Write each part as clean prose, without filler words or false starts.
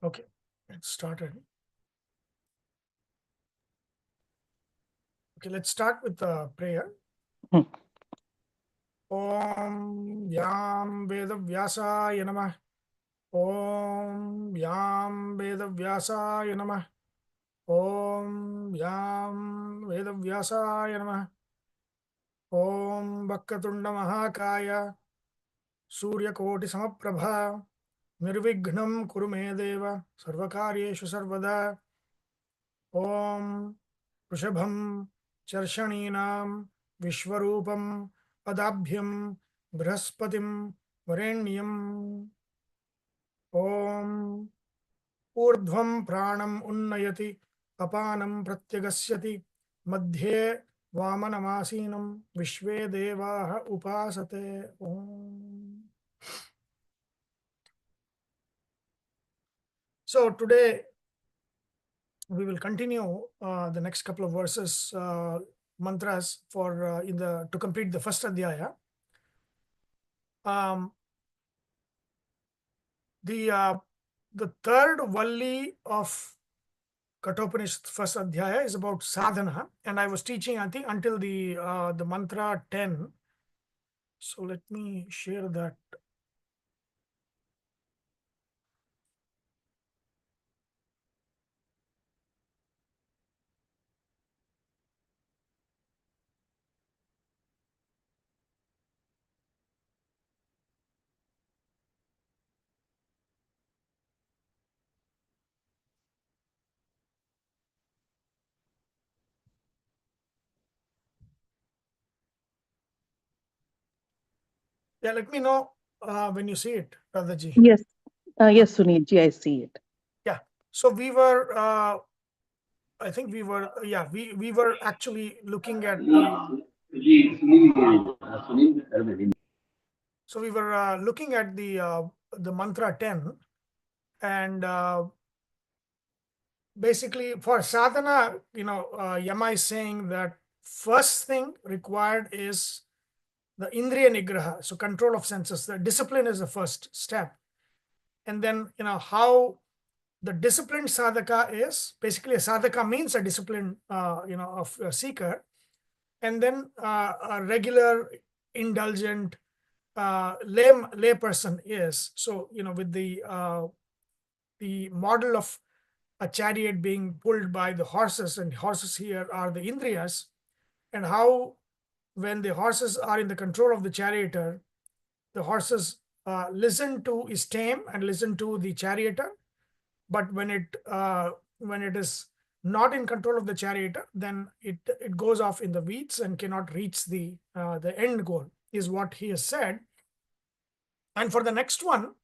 Okay, it started. Okay, let's start with the prayer. Om Yam Veda Vyasaya Namah. Om Yam Veda Vyasaya Namah. Om Yam Veda Vyasaya Namah. Om Vakkatunda Mahakaya Surya Koti Samaprabha Nirvignam Kurume Deva Sarvakaryeshu Sarvada. Om Vrishabham Charshaninam Vishwarupam Padabhyam Brahaspatim Varenyam. Om Urdhvam Pranam Unnayati Apanam Pratyagasyati Madhye Vamanamasinam Vishve Devaha Upasate. Om. So today we will continue the next couple of verses, mantras for to complete the first adhyaya. The third valli of Katopanishad first adhyaya is about sadhana, and I was teaching, I think, until the mantra 10. So let me share that. Yeah, let me know when you see it, Radhaji. Yes, yes, Sunilji, I see it. Yeah. So we were, I think we were, yeah, we were actually looking at the. So we were looking at the mantra 10, and basically for sadhana, Yama is saying that first thing required is the indriya nigraha, so control of senses. The discipline is the first step, and then how the disciplined sadhaka is basically a sadhaka means a disciplined of a seeker, and then a regular indulgent lay person is. So with the model of a chariot being pulled by the horses, and horses here are the indriyas, and how when the horses are in the control of the charioteer, the horses listen to his tame and listen to the charioteer, but when it is not in control of the charioteer, then it goes off in the weeds and cannot reach the end goal, is what he has said. And for the next one,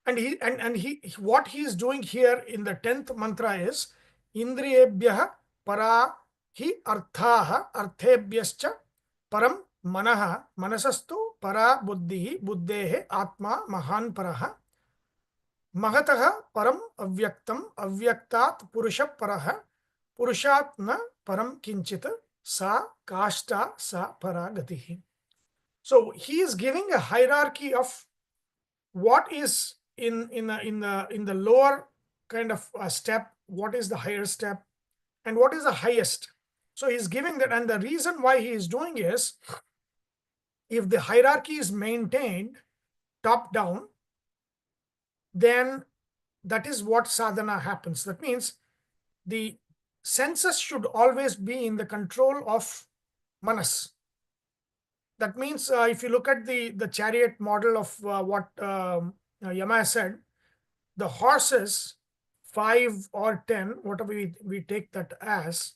and he what he is doing here in the 10th mantra is indriyebhyah para hi arthaah arthebhyascha param manah manasastu para buddhi buddhehe atma mahan parah mahatah param avyaktam avyaktat purusha parah purushat na param kinchit sa kashta sa paragatihi. So he is giving a hierarchy of what is in the lower kind of step, what is the higher step, and what is the highest. So he's giving that, and the reason why he is doing is, if the hierarchy is maintained top down, then that is what sadhana happens. That means the senses should always be in the control of manas. That means if you look at the chariot model of what Yama said, the horses, 5 or 10, whatever we take that as,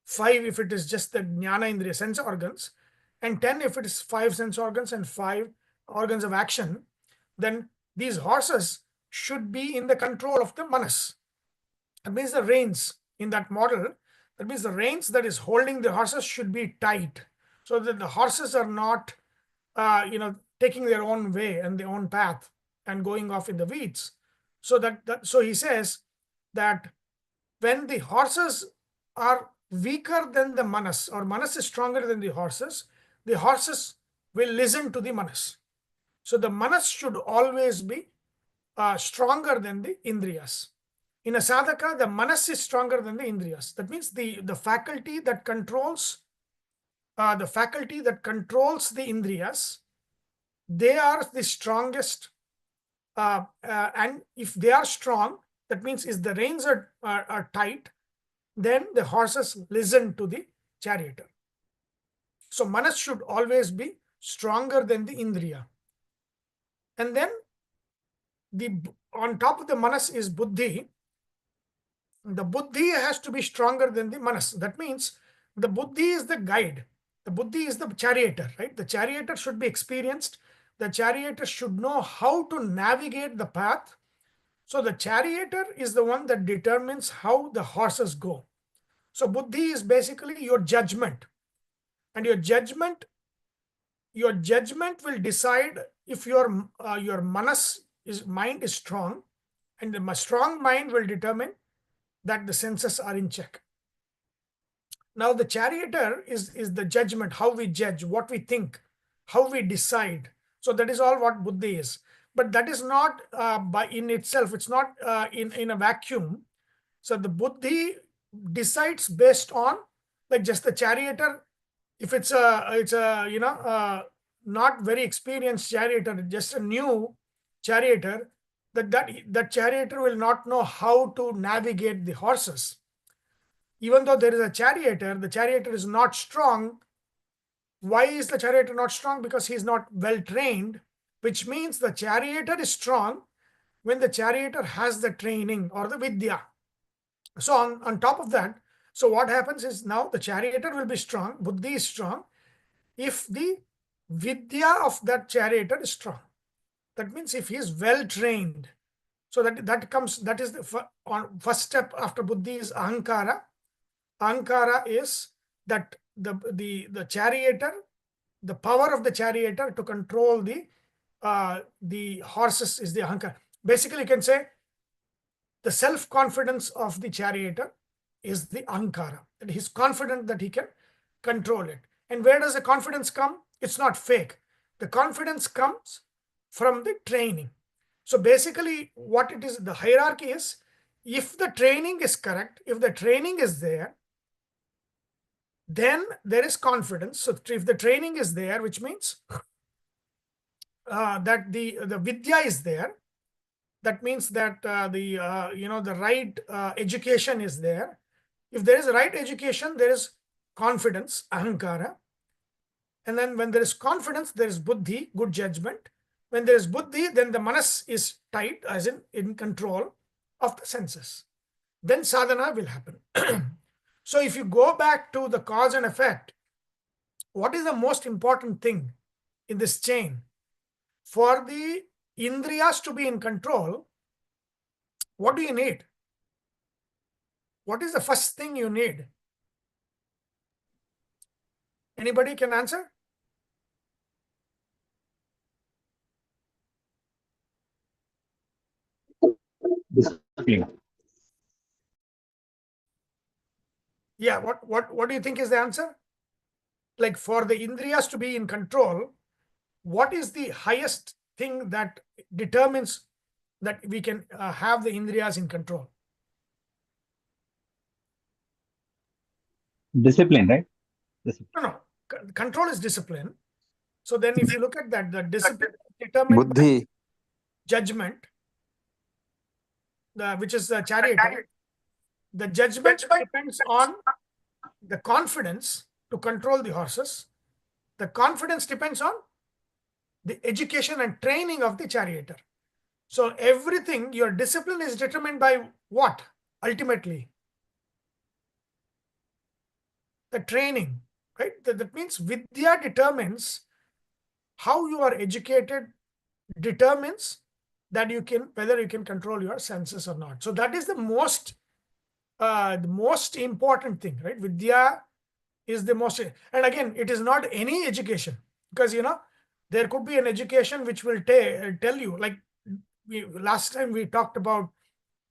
5 if it is just the jnana indriya sense organs, and 10 if it is 5 sense organs and 5 organs of action, then these horses should be in the control of the manas. That means the reins in that model, that means the reins that is holding the horses should be tight, so that the horses are not taking their own way and their own path and going off in the weeds. So so he says that when the horses are weaker than the manas, or manas is stronger than the horses will listen to the manas. So the manas should always be stronger than the indriyas. In a sadhaka, the manas is stronger than the indriyas. That means the faculty that controls the indriyas, they are the strongest. And if they are strong, that means if the reins are tight, then the horses listen to the charioteer. So manas should always be stronger than the indriya. And then on top of the manas is buddhi. The buddhi has to be stronger than the manas. That means the buddhi is the guide. The buddhi is the charioteer, right? The charioteer should be experienced. The charioteer should know how to navigate the path. So the charioteer is the one that determines how the horses go. So buddhi is basically your judgment. And your judgment will decide if your manas mind is strong, and the strong mind will determine that the senses are in check. Now the charioteer is the judgment, how we judge, what we think, how we decide. So that is all what buddhi is. But that is not by in itself. It's not in a vacuum. So the buddhi decides based on like just the charioteer. If it's a not very experienced charioteer, just a new charioteer, that charioteer will not know how to navigate the horses. Even though there is a charioteer, the charioteer is not strong. Why is the charioteer not strong? Because he is not well trained, which means the charioteer is strong when the charioteer has the training or the vidya. So on top of that, so what happens is now the charioteer will be strong, buddhi is strong, if the vidya of that charioteer is strong. That means if he is well trained. So that is the first step after buddhi is ahankara. Ahankara is that the charioteer, the power of the charioteer to control the horses is the ahankara. Basically, you can say the self-confidence of the charioteer is the ahankara. That he's confident that he can control it. And where does the confidence come? It's not fake. The confidence comes from the training. So basically, what it is, the hierarchy is, if the training is correct, if the training is there, then there is confidence. So if the training is there, which means that the vidya is there, that means that the right education is there. If there is right education, there is confidence, ahankara. And then when there is confidence, there is buddhi, good judgment. When there is buddhi, then the manas is tight, as in control of the senses. Then sadhana will happen. So if you go back to the cause and effect, what is the most important thing in this chain? For the indriyas to be in control, what do you need? What is the first thing you need? Anybody can answer? Discipline. Yeah, what do you think is the answer? Like for the indriyas to be in control, what is the highest thing that determines that we can have the indriyas in control? Discipline, right? No, no. Control is discipline. So then if you look at that, the discipline is determined by Buddhi. judgment, which is the charioteer. The judgment depends on the confidence to control the horses. The confidence depends on the education and training of the charioteer. So everything, your discipline is determined by what? Ultimately, the training, right? That means vidya determines how you are educated, determines that whether you can control your senses or not. So that is the most important thing, right? Vidya is the most, and again, it is not any education, because there could be an education which will tell you, like last time we talked about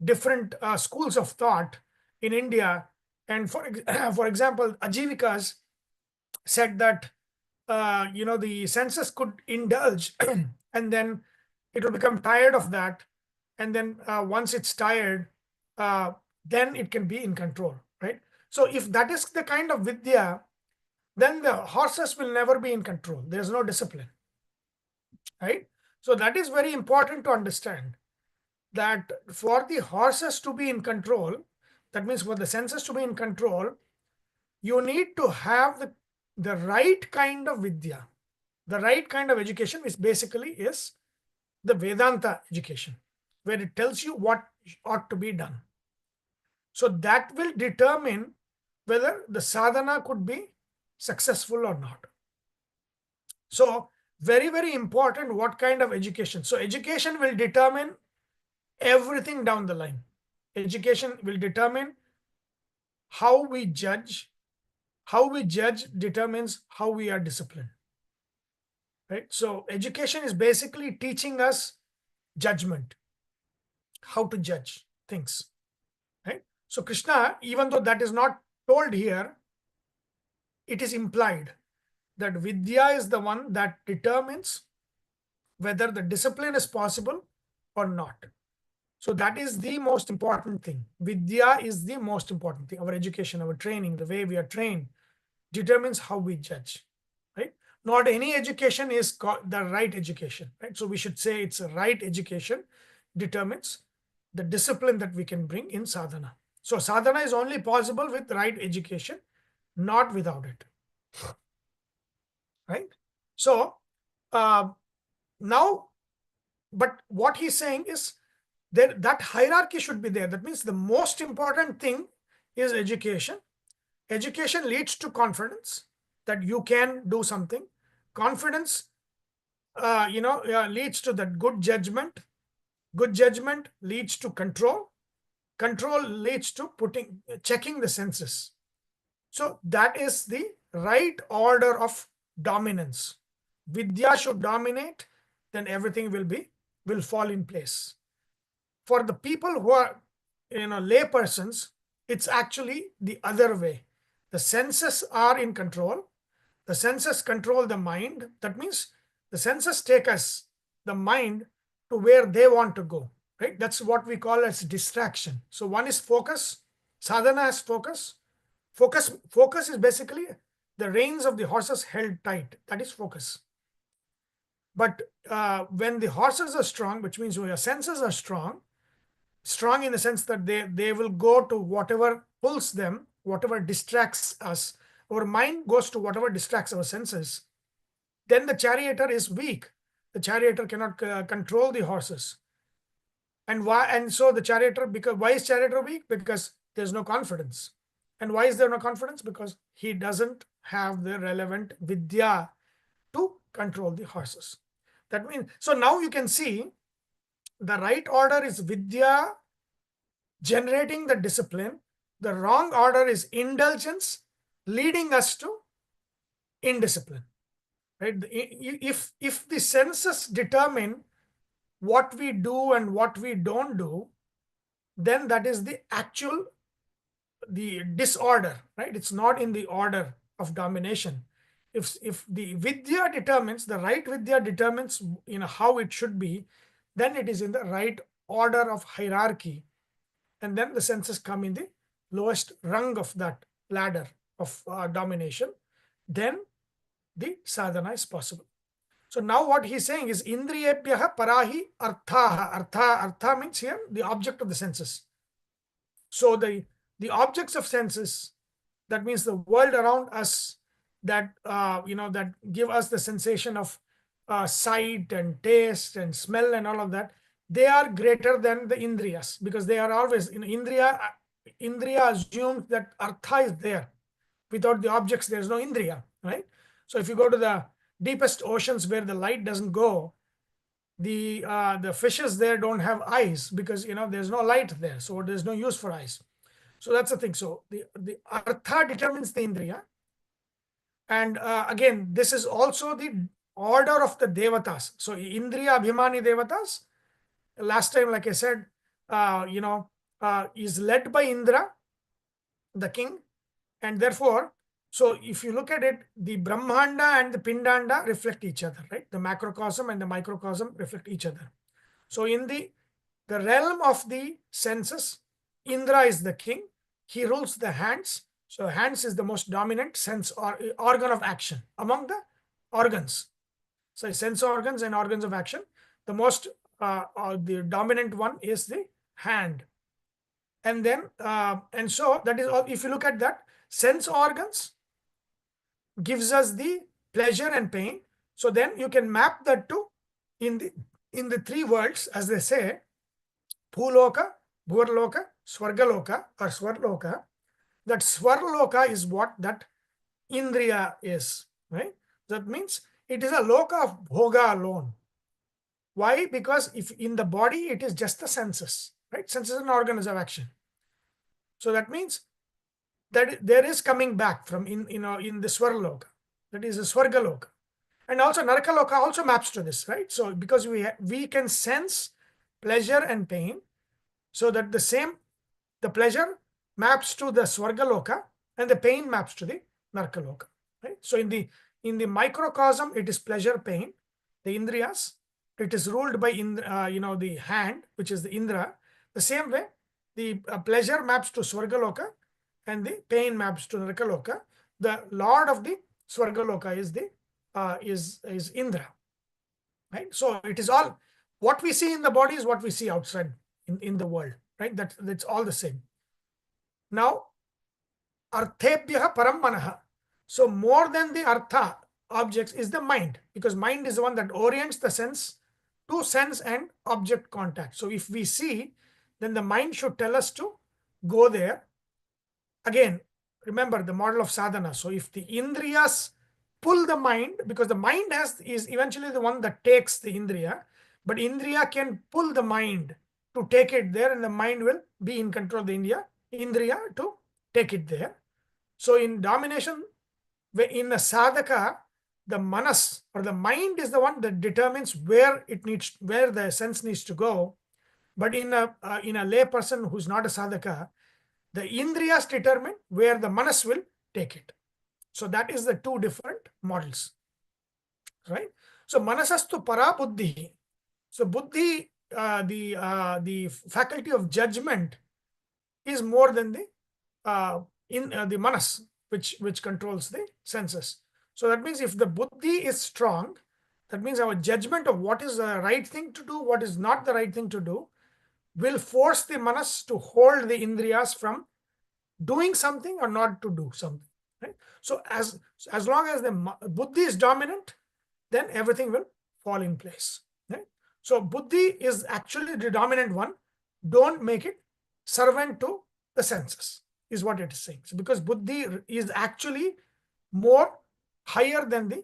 different schools of thought in India, and for example, Ajivikas said that the senses could indulge and then it will become tired of that, and then once it's tired, then it can be in control, right? So if that is the kind of vidya, then the horses will never be in control. There's no discipline, right? So that is very important to understand, that for the horses to be in control, that means for the senses to be in control, you need to have the right kind of vidya, the right kind of education, which basically is the Vedanta education, where it tells you what ought to be done. So that will determine whether the sadhana could be successful or not. So very, very important what kind of education. So education will determine everything down the line. Education will determine how we judge. How we judge determines how we are disciplined. Right? So education is basically teaching us judgment, how to judge things. Right? So Krishna, even though that is not told here, it is implied that Vidya is the one that determines whether the discipline is possible or not. So that is the most important thing. Vidya is the most important thing. Our education, our training, the way we are trained determines how we judge, right? Not any education is the right education, right? So we should say it's a right education determines the discipline that we can bring in sadhana. So sadhana is only possible with right education, not without it, right? So now, but what he's saying is that hierarchy should be there. That means the most important thing is education. Education leads to confidence that you can do something. Confidence, leads to that good judgment. Good judgment leads to control. Control leads to checking the senses. So that is the right order of dominance. Vidya should dominate, then everything will fall in place. For the people who are lay persons, it's actually the other way. The senses are in control. The senses control the mind. That means the senses take us, the mind, to where they want to go, right? That's what we call as distraction. So one is focus. Sadhana is focus. Focus is basically the reins of the horses held tight. That is focus. But when the horses are strong, which means when your senses are strong in the sense that they will go to whatever pulls them, whatever distracts us. Our mind goes to whatever distracts our senses. Then the charioteer is weak. The charioteer cannot control the horses. And why? And so the charioteer, why is charioteer weak? Because there's no confidence. And why is there no confidence? Because he doesn't have the relevant vidya to control the horses. That means, so now you can see the right order is vidya generating the discipline. The wrong order is indulgence leading us to indiscipline. Right? If the senses determine what we do and what we don't do, then that is the disorder, right? It's not in the order of domination. If the vidya determines, the right vidya determines how it should be, then it is in the right order of hierarchy, and then the senses come in the lowest rung of that ladder of domination. Then the sadhana is possible. So now what he's saying is indriyebhyah parahi arthaha. Artha means here the object of the senses. So the objects of senses, that means the world around us, that that give us the sensation of sight and taste and smell and all of that, they are greater than the indriyas, because they are always indriya assumes that artha is there. Without the objects, there is no indriya, right? So if you go to the deepest oceans where the light doesn't go, the fishes there don't have eyes, because there's no light there, so there's no use for eyes. So that's the thing. So the artha determines the indriya. And again, this is also the order of the devatas. So indriya abhimani devatas, last time, like I said, is led by Indra, the king. And therefore, so if you look at it, the Brahmanda and the Pindanda reflect each other, right? The macrocosm and the microcosm reflect each other. So in the the realm of the senses, Indra is the king. He rules the hands. So hands is the most dominant sense or organ of action among the organs. So sense organs and organs of action, the most the dominant one is the hand. And then and so that is all. If you look at that, sense organs gives us the pleasure and pain. So then you can map that to in the three worlds, as they say, Bhuloka, Bhurloka, Swargaloka or Swarloka. That Swarloka is what that Indriya is, right? That means it is a loka of bhoga alone. Why? Because if in the body it is just the senses, right? Senses and organs of action. So that means that there is coming back from in the Swarloka. That is the Swargaloka. And also Narkaloka also maps to this, right? So because we can sense pleasure and pain, so that the pleasure maps to the Swargaloka and the pain maps to the Narkaloka, right? So in the microcosm, it is pleasure, pain, the Indriyas. It is ruled by the hand, which is the Indra. The same way, the pleasure maps to Swargaloka and the pain maps to Narkaloka. The lord of the Swargaloka is the is Indra, right? So it is all what we see in the body is what we see outside in the world, right? That's all the same. Now, arthebhyaha param manaha. So more than the artha objects is the mind, because mind is the one that orients the sense to sense and object contact. So if we see, then the mind should tell us to go there. Again, remember the model of sadhana. So if the indriyas pull the mind, because the mind is eventually the one that takes the indriya, but indriya can pull the mind to take it there, and the mind will be in control of the indriya to take it there. So in domination, in the sadhaka, the manas or the mind is the one that determines where the sense needs to go. But in a lay person who's not a sadhaka, the indriyas determine where the manas will take it. So that is the two different models, right? So manasastu para buddhi. So buddhi, the faculty of judgment, is more than the manas, which controls the senses. So that means if the buddhi is strong, that means our judgment of what is the right thing to do, what is not the right thing to do, will force the manas to hold the indriyas from doing something or not to do something, right? So as long as the buddhi is dominant, then everything will fall in place, right? So buddhi is actually the dominant one. Don't make it servant to the senses, is what it is saying. So because buddhi is actually more higher than the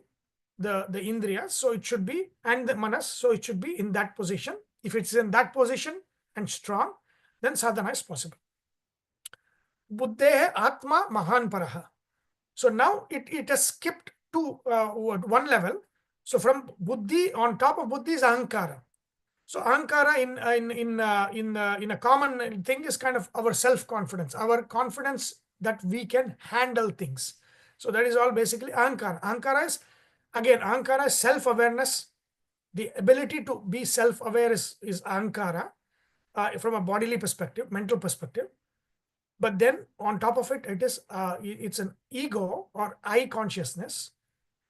indriyas, so it should be, and the manas, so it should be in that position. If it's in that position and strong, then sadhana is possible. Buddhehe atma mahan paraha. So now it has skipped to one level. So from buddhi, on top of buddhi is ahankara. So ahankara in a common thing is kind of our self-confidence, our confidence that we can handle things. So that is all basically ahankara. Ahankara is self-awareness. The ability to be self-aware is ahankara from a bodily perspective, mental perspective. But then on top of it, it's an ego or I consciousness,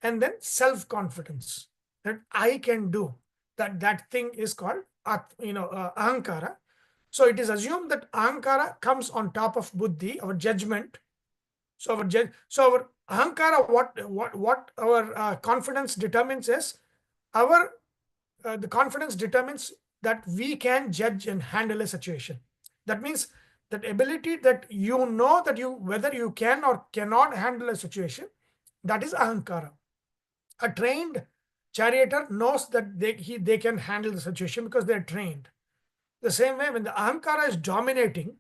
and then self-confidence that I can do that thing is called ahankara. So it is assumed that ahankara comes on top of buddhi, our judgment. So our ahankara, what our confidence determines is the confidence determines that we can judge and handle a situation. That means that ability that whether you can or cannot handle a situation, that is ahankara. A trained charioteer knows that they can handle the situation because they are trained. The same way, when the ahankara is dominating,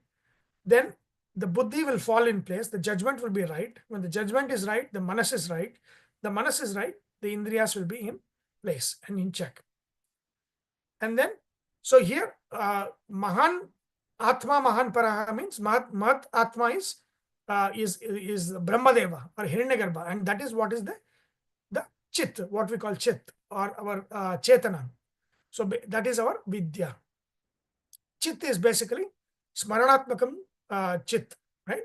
then the buddhi will fall in place, the judgment will be right. When the judgment is right, the manas is right. The manas is right, the indriyas will be in place and in check. And then, so here, mahan atma mahan paraha means mahat atma is Brahmadeva or Hiranyagarbha, and that is what is the chit, what we call chit, or our chetana. So that is our vidya. Chit is basically smaranatmakam chit, right?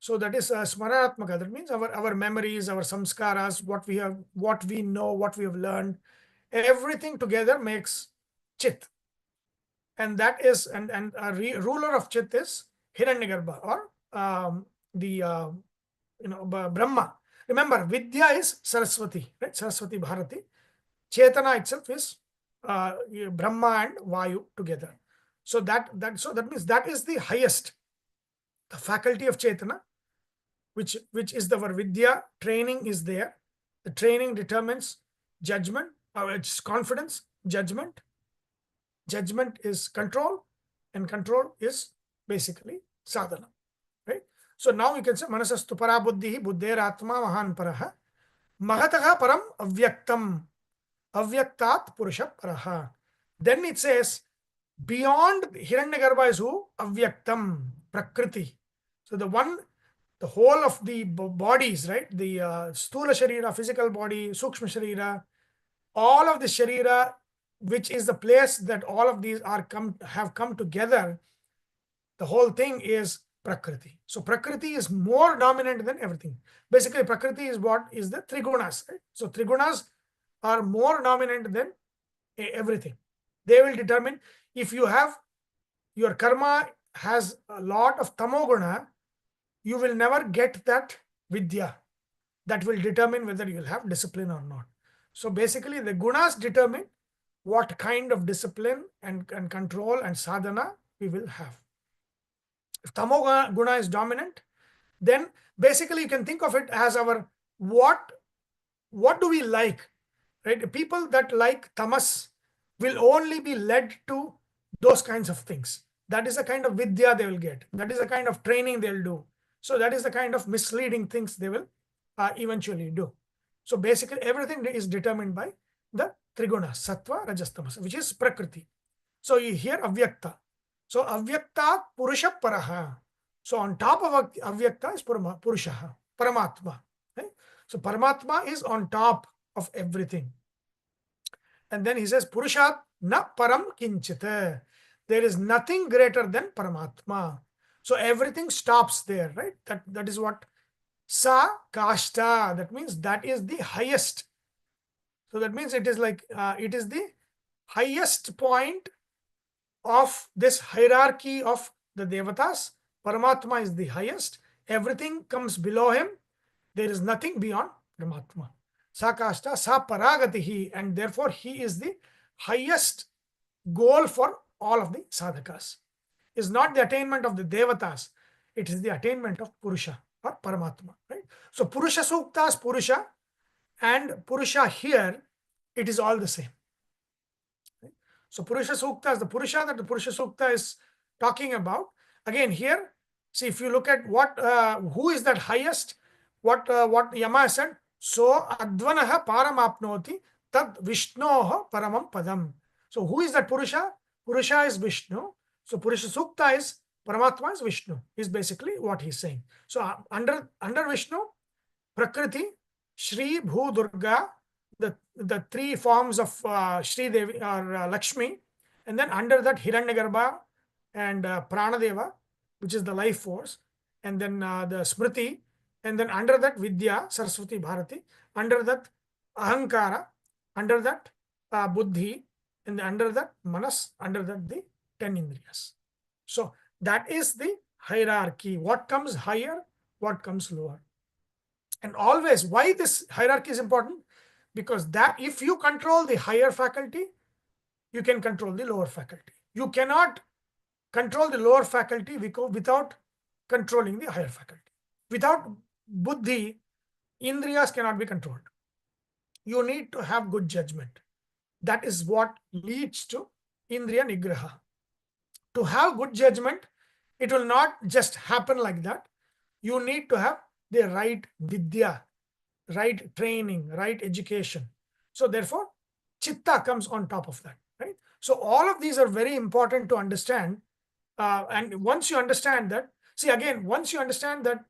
So that is smaranatmaka. That means our memories, our samskaras, what we have, what we know, what we have learned, everything together makes chit. And that is, and a ruler of chit is Hiranyagarbha, or the Brahma. Remember, Vidya is Saraswati, right? Saraswati Bharati. Chetana itself is Brahma and Vayu together. So that means that is the highest, the faculty of Chetana, which is our Vidya. Training is there. The training determines judgment, it's confidence, judgment. Judgment is control, and control is basically sadhana, right? So now you can say manasastu para buddhihi buddher atma mahan paraha mahataha param avyaktam avyaktat purusha paraha. Then it says beyond Hiranyagarbha is who? Avyaktam, Prakriti. So the whole of the bodies, right? The Sthula Sharira, physical body, Sukshma Sharira, all of the Sharira, which is the place that all of these have come together, the whole thing is Prakriti. So Prakriti is more dominant than everything. Basically, Prakriti is what is the Trigunas, right? So Trigunas are more dominant than everything. They will determine if you have, your karma has a lot of tamoguna, you will never get that vidya. That will determine whether you will have discipline or not. So basically, the gunas determine what kind of discipline and control and sadhana we will have. If tamoguna is dominant, then basically you can think of it as our what do we like, right? People that like tamas will only be led to those kinds of things. That is the kind of vidya they will get. That is the kind of training they'll do. So that is the kind of misleading things they will eventually do. So basically everything is determined by the triguna, sattva, rajas, tamas, which is prakriti. So you hear avyakta. So avyakta purusha paraha. So on top of avyakta is purusha, paramatma. Right? So paramatma is on top of everything. And then he says, Purushat na param kinchita. There is nothing greater than Paramatma. So everything stops there, right? That is what Sa Kashta. That means that is the highest. So that means it is like, it is the highest point of this hierarchy of the Devatas. Paramatma is the highest. Everything comes below him. There is nothing beyond Paramatma. Sakashta, sa paragatihi, and therefore he is the highest goal for all of the sadhakas. Is not the attainment of the devatas, it is the attainment of Purusha or Paramatma. Right? So Purusha Suktas, Purusha, and Purusha here, it is all the same. Right? So Purusha Suktas, the Purusha that the Purusha Sukta is talking about, again here, see if you look at what who is that highest, what Yama said, so advanaha paramapnoti tad vishnoha paramam padam. So who is that Purusha? Purusha is Vishnu. So Purusha Sukta is Paramatma is Vishnu, is basically what he's saying. So under Vishnu, Prakriti, Shri, Bhu, Durga, the three forms of Shri Devi or Lakshmi, and then under that Hiranyagarbha and Pranadeva, which is the life force, and then the Smriti, and then under that Vidya, Saraswati Bharati, under that Ahankara, under that Buddhi, and under that Manas, under that the 10 Indriyas. So that is the hierarchy. What comes higher, what comes lower. And always, why this hierarchy is important? Because that if you control the higher faculty, you can control the lower faculty. You cannot control the lower faculty without controlling the higher faculty. Without buddhi, indriyas cannot be controlled. You need to have good judgment. That is what leads to indriya nigraha. To have good judgment, it will not just happen like that. You need to have the right vidya, right training, right education. So therefore, chitta comes on top of that, right? So all of these are very important to understand. And once you understand that, see again, once you understand that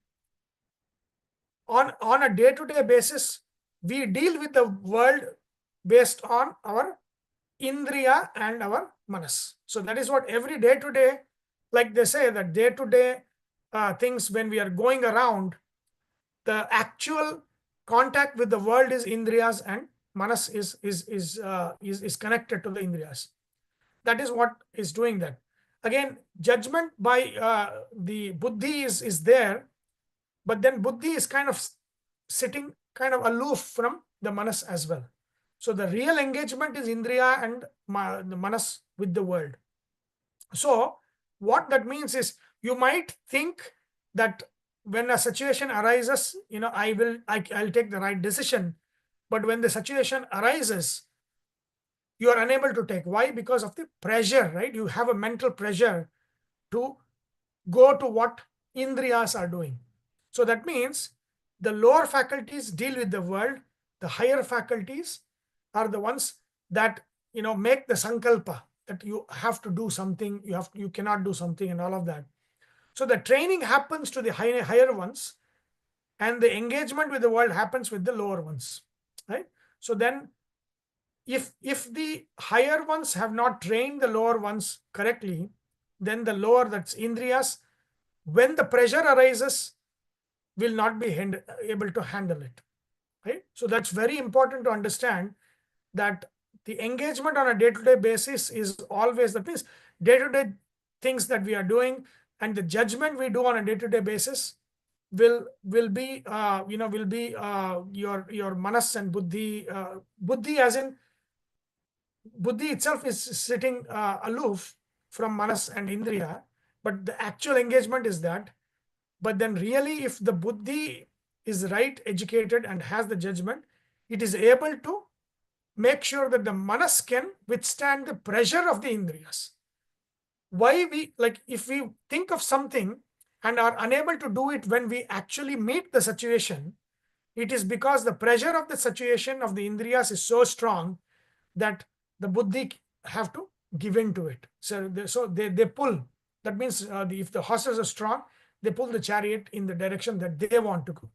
on a day-to-day basis, we deal with the world based on our indriya and our manas. So that is what every day to day, like they say that day to day things, when we are going around, the actual contact with the world is indriyas, and manas is connected to the indriyas. That is what is doing that. Again, judgment by the buddhi is there, but then buddhi is kind of sitting kind of aloof from the manas as well. So the real engagement is indriya and the manas with the world. So what that means is, you might think that when a situation arises, I'll take the right decision. But when the situation arises, you are unable to take. Why? Because of the pressure, right? You have a mental pressure to go to what indriyas are doing. So that means the lower faculties deal with the world. The higher faculties are the ones that make the sankalpa, that you have to do something, you cannot do something, and all of that. So the training happens to the higher ones, and the engagement with the world happens with the lower ones, right? So then if the higher ones have not trained the lower ones correctly, then the lower, that's indriyas, when the pressure arises, will not be able to handle it, right? So that's very important to understand, that the engagement on a day-to-day basis is always, that means day-to-day things that we are doing, and the judgment we do on a day-to-day basis will be your manas and buddhi. Buddhi, as in buddhi itself, is sitting aloof from manas and indriya, but the actual engagement is that. But then really, if the buddhi is right educated and has the judgment, it is able to make sure that the manas can withstand the pressure of the indriyas. Why we, like, if we think of something and are unable to do it when we actually meet the situation, it is because the pressure of the situation of the indriyas is so strong that the buddhi have to give in to it. So they pull. That means if the horses are strong, they pull the chariot in the direction that they want to go.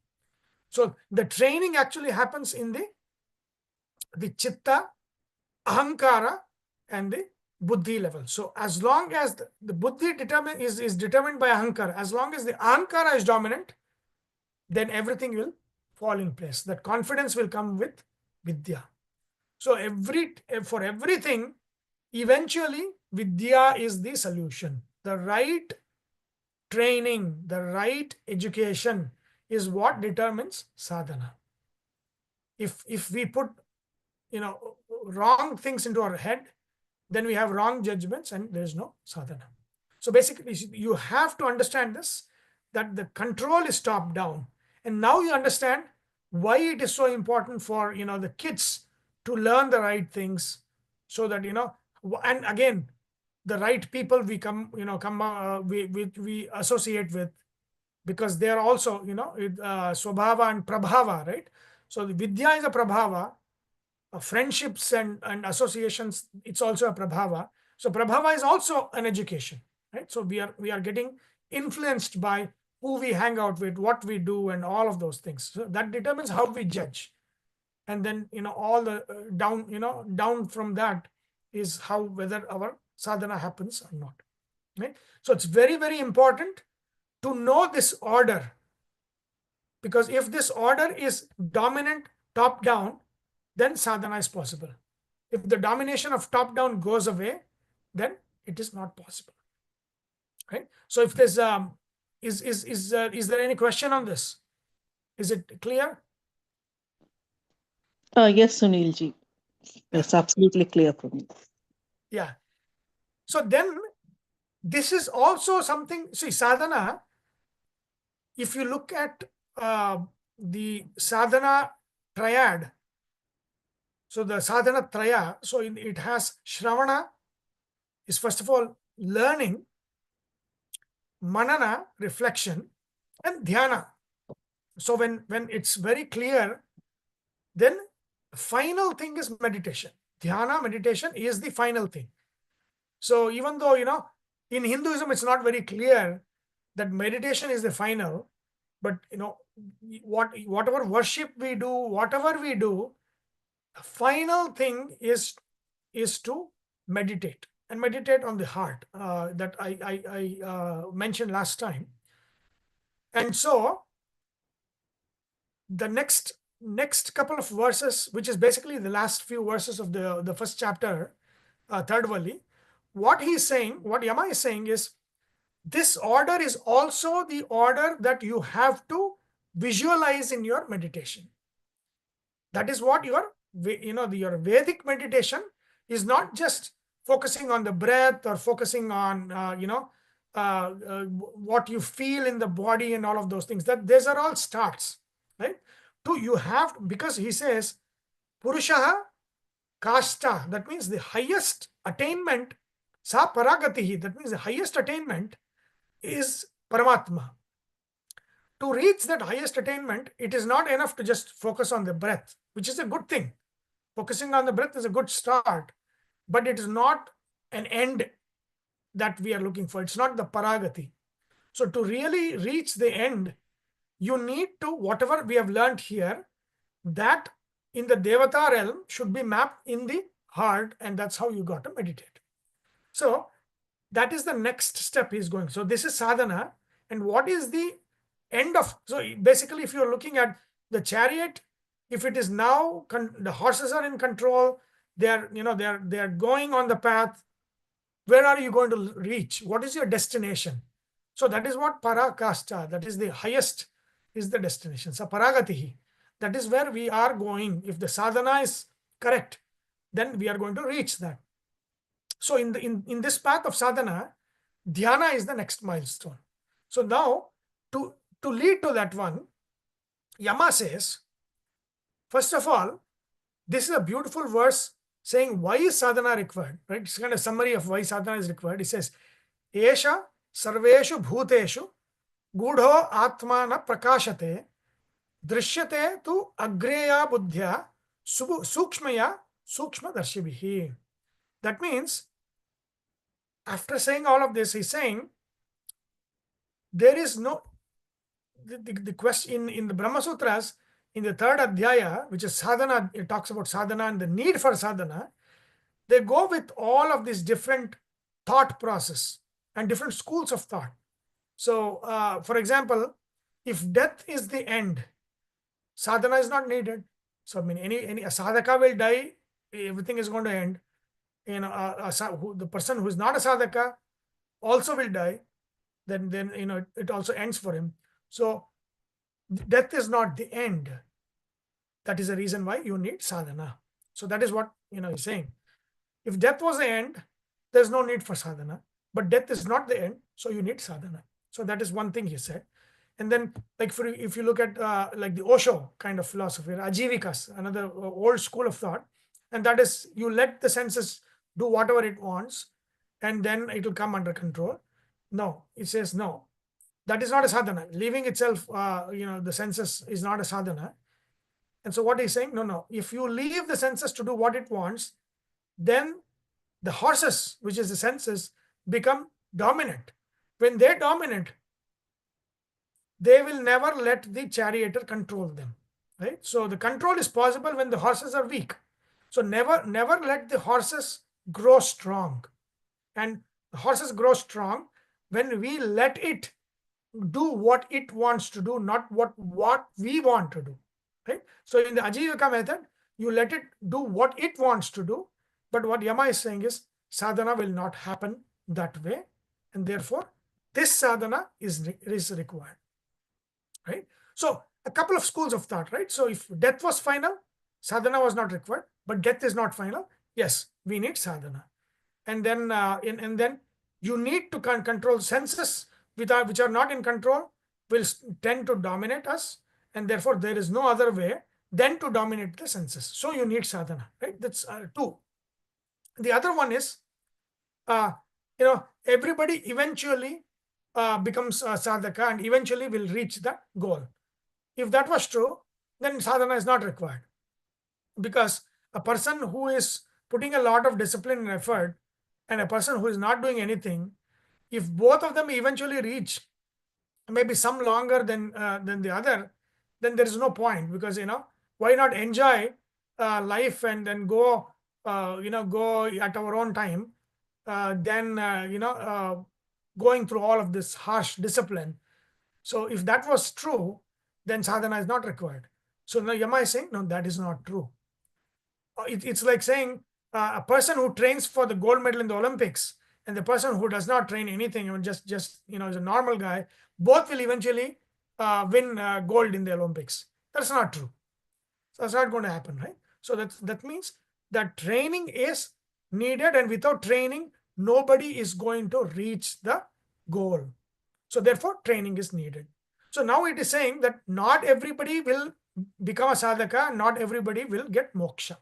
So the training actually happens in the chitta, ahankara, and the buddhi level. So as long as the buddhi is determined by ahankara, as long as the ahankara is dominant, then everything will fall in place. That confidence will come with vidya. So for everything, eventually vidya is the solution. The right training, the right education is what determines sadhana. If we put wrong things into our head, then we have wrong judgments and there is no sadhana. So basically, you have to understand this, that the control is top down. And now you understand why it is so important for the kids to learn the right things, so that and again, the right people we we associate with, because they are also swabhava and prabhava, right? So the vidya is a prabhava, friendships and associations, it's also a prabhava. So prabhava is also an education, right? So we are getting influenced by who we hang out with, what we do, and all of those things. So that determines how we judge. And then all the down from that is how, whether our sadhana happens or not, right? So it's very, very important to know this order, because if this order is dominant top down, then sadhana is possible. If the domination of top down goes away, then it is not possible, right? So if there's is there any question on this? Is it clear? Yes, Sunilji. It's absolutely clear for me. Yeah. So then this is also something, see, sadhana, if you look at the sadhana triad, so the sadhana traya, so it has shravana, is first of all learning, manana, reflection, and dhyana. So when it's very clear, then final thing is meditation. Dhyana, meditation, is the final thing. So even though in Hinduism it's not very clear that meditation is the final, but whatever worship we do, whatever we do, the final thing is to meditate. and meditate on the heart that I mentioned last time. And so the next couple of verses, which is basically the last few verses of the first chapter, third valli, what he's saying, what Yama is saying is, this order is also the order that you have to visualize in your meditation. That is what your Vedic meditation is not just focusing on the breath or focusing on what you feel in the body and all of those things. That these are all starts, right? You have, because he says Purushaha Kasta, that means the highest attainment, Sa Paragatihi, that means the highest attainment is Paramatma. To reach that highest attainment, it is not enough to just focus on the breath, which is a good thing. Focusing on the breath is a good start, but it is not an end that we are looking for. It's not the Paragati. So to really reach the end, you need to, whatever we have learned here, that in the Devata realm should be mapped in the heart, and that's how you got to meditate. So that is the next step he's going. So this is sadhana. And what is the end of, so basically if you're looking at the chariot, if it is now, the horses are in control, they're going on the path, where are you going to reach? What is your destination? So that is what Parakasta, that is the highest, is the destination. So Paragatihi, that is where we are going. If the sadhana is correct, then we are going to reach that. So in this path of sadhana, dhyana is the next milestone. So now to lead to that one, Yama says, first of all, this is a beautiful verse saying why is sadhana required, right? It's kind of a summary of why sadhana is required. It says, Esha sarveshu bhuteshu gudho atmana prakashate drishyate tu agreya buddhya sukshmaya sukshma darshibihi. That means, after saying all of this, he's saying there is no, the question in the Brahma Sutras, in the third adhyaya, which is sadhana, it talks about sadhana and the need for sadhana. They go with all of these different thought process and different schools of thought. So, for example, if death is the end, sadhana is not needed. So, I mean, any a sadhaka will die, everything is going to end. The person who is not a sadhaka also will die. Then it also ends for him. So, death is not the end. That is the reason why you need sadhana. So that is what he's saying. If death was the end, there's no need for sadhana. But death is not the end, so you need sadhana. So that is one thing he said. And then, like if you look at like the Osho kind of philosophy, Ajivikas, another old school of thought, and that is you let the senses do whatever it wants, and then it will come under control. No, it says no. That is not a sadhana. Leaving itself, the senses is not a sadhana. And so what he's saying, no. If you leave the senses to do what it wants, then the horses, which is the senses, become dominant. When they're dominant, they will never let the charioteer control them, right? So the control is possible when the horses are weak. So never let the horses grow strong. And the horses grow strong when we let it do what it wants to do, not what we want to do, right? So in the Ajivika method, you let it do what it wants to do. But what Yama is saying is sadhana will not happen that way. And therefore, this sadhana is required, right? So a couple of schools of thought, right? So if death was final, sadhana was not required, but death is not final. Yes, we need sadhana. And then, then you need to control senses which are not in control, will tend to dominate us. And therefore, there is no other way than to dominate the senses. So you need sadhana, right? That's two. The other one is, everybody eventually becomes a sadhaka and eventually will reach that goal. If that was true, then sadhana is not required. Because a person who is putting a lot of discipline and effort and a person who is not doing anything, if both of them eventually reach, maybe some longer than the other, then there is no point, because why not enjoy life and then go at our own time, than going through all of this harsh discipline. So if that was true, then sadhana is not required. So now Yama is saying, no, that is not true. It's like saying a person who trains for the gold medal in the Olympics and the person who does not train anything and just is a normal guy, both will eventually win gold in the Olympics. That's not true. So that's not going to happen, right? So that means that training is needed, and without training, nobody is going to reach the goal. So therefore, training is needed. So now it is saying that not everybody will become a sadhaka, not everybody will get moksha,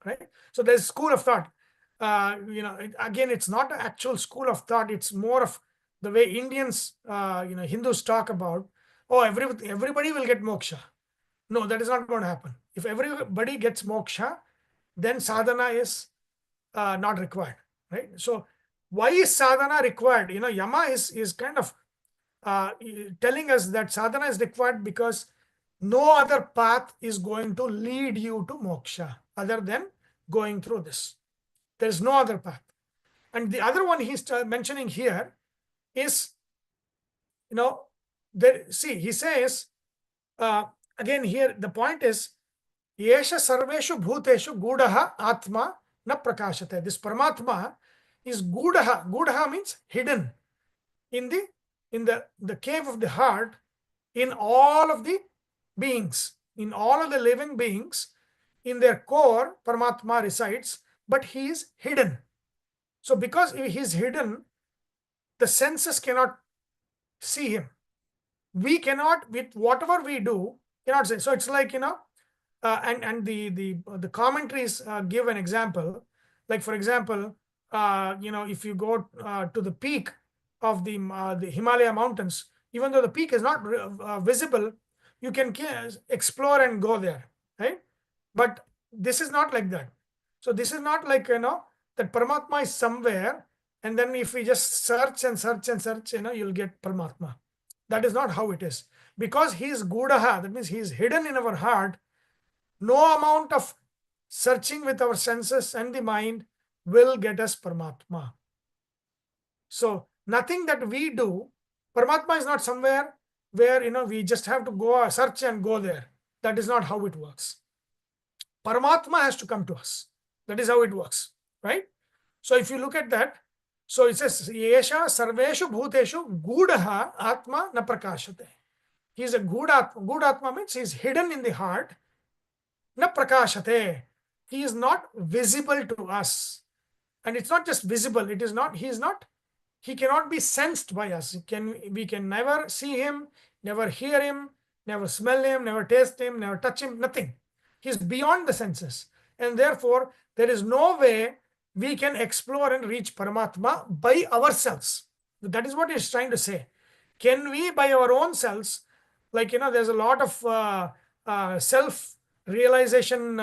right? So there's school of thought. Again, it's not an actual school of thought. It's more of the way Indians, Hindus talk about, oh, everybody will get moksha. No, that is not going to happen. If everybody gets moksha, then sadhana is not required, right? So why is sadhana required? Yama is kind of telling us that sadhana is required because no other path is going to lead you to moksha other than going through this. There is no other path. And the other one he's mentioning here is, he says, again here, the point is, Yesha sarveshu bhuteshu gudaha atma na prakashate. This Paramatma is gudaha. Gudaha means hidden in the cave of the heart, in all of the beings, in all of the living beings. In their core, Paramatma resides, but he is hidden. So because he is hidden, the senses cannot see him. We cannot, with whatever we do, cannot say. So it's like, and the commentaries give an example. Like, for example, if you go to the peak of the Himalaya mountains, even though the peak is not visible, you can explore and go there, right? But this is not like that. So this is not like, that Paramatma is somewhere, and then if we just search and search and search, you'll get Paramatma. That is not how it is. Because he is gudaha, that means he is hidden in our heart, no amount of searching with our senses and the mind will get us Paramatma. So nothing that we do, Paramatma is not somewhere where, we just have to go search and go there. That is not how it works. Paramatma has to come to us. That is how it works, right? So if you look at that, so it says, Yesha sarveshu bhuteshu gudaha atma na prakashate. He is a good atma. Good atma means he is hidden in the heart. Na prakashate. He is not visible to us. And it's not just visible. He cannot be sensed by us. We can never see him, never hear him, never smell him, never taste him, never touch him, nothing. He is beyond the senses. And therefore, there is no way we can explore and reach Paramatma by ourselves. That is what he's trying to say. Can we, by our own selves, like, there's a lot of self-realization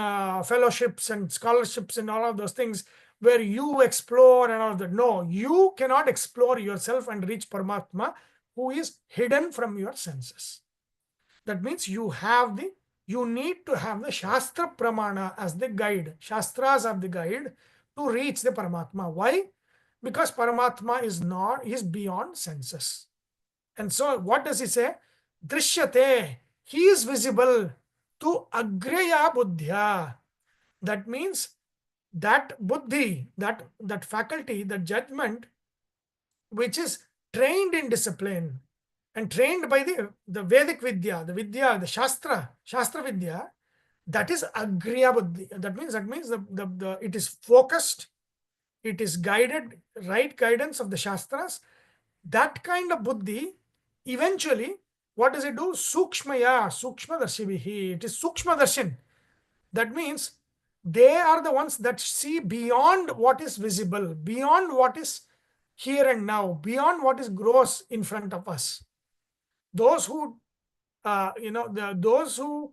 fellowships and scholarships and all of those things where you explore and all of that. No, you cannot explore yourself and reach Paramatma, who is hidden from your senses. That means you need to have the Shastra Pramana as the guide. Shastras are the guide to reach the Paramatma. Why? Because Paramatma is beyond senses. And so what does he say? Drishyate. He is visible to Agreya Buddhya. That means that buddhi, that faculty, that judgment, which is trained in discipline and trained by the Vedic Vidya, the Shastra Vidya, that is Agriya Buddhi. That means it is focused, it is guided, right guidance of the Shastras. That kind of Buddhi, eventually, what does it do? Sukshmaya, Sukshmadarshibhi. It is Sukshmadarshan. That means they are the ones that see beyond what is visible, beyond what is here and now, beyond what is gross in front of us. Those who, those who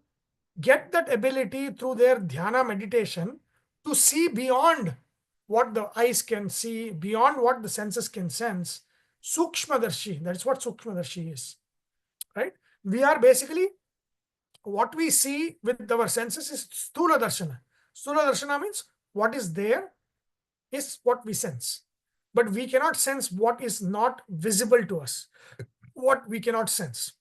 get that ability through their dhyana meditation to see beyond what the eyes can see, beyond what the senses can sense. Sukshmadarshi, that's what Sukshmadarshi is, right? We are basically, what we see with our senses is Sthula Darshana. Sthula Darshana means what is there is what we sense. but we cannot sense what is not visible to us, what we cannot sense.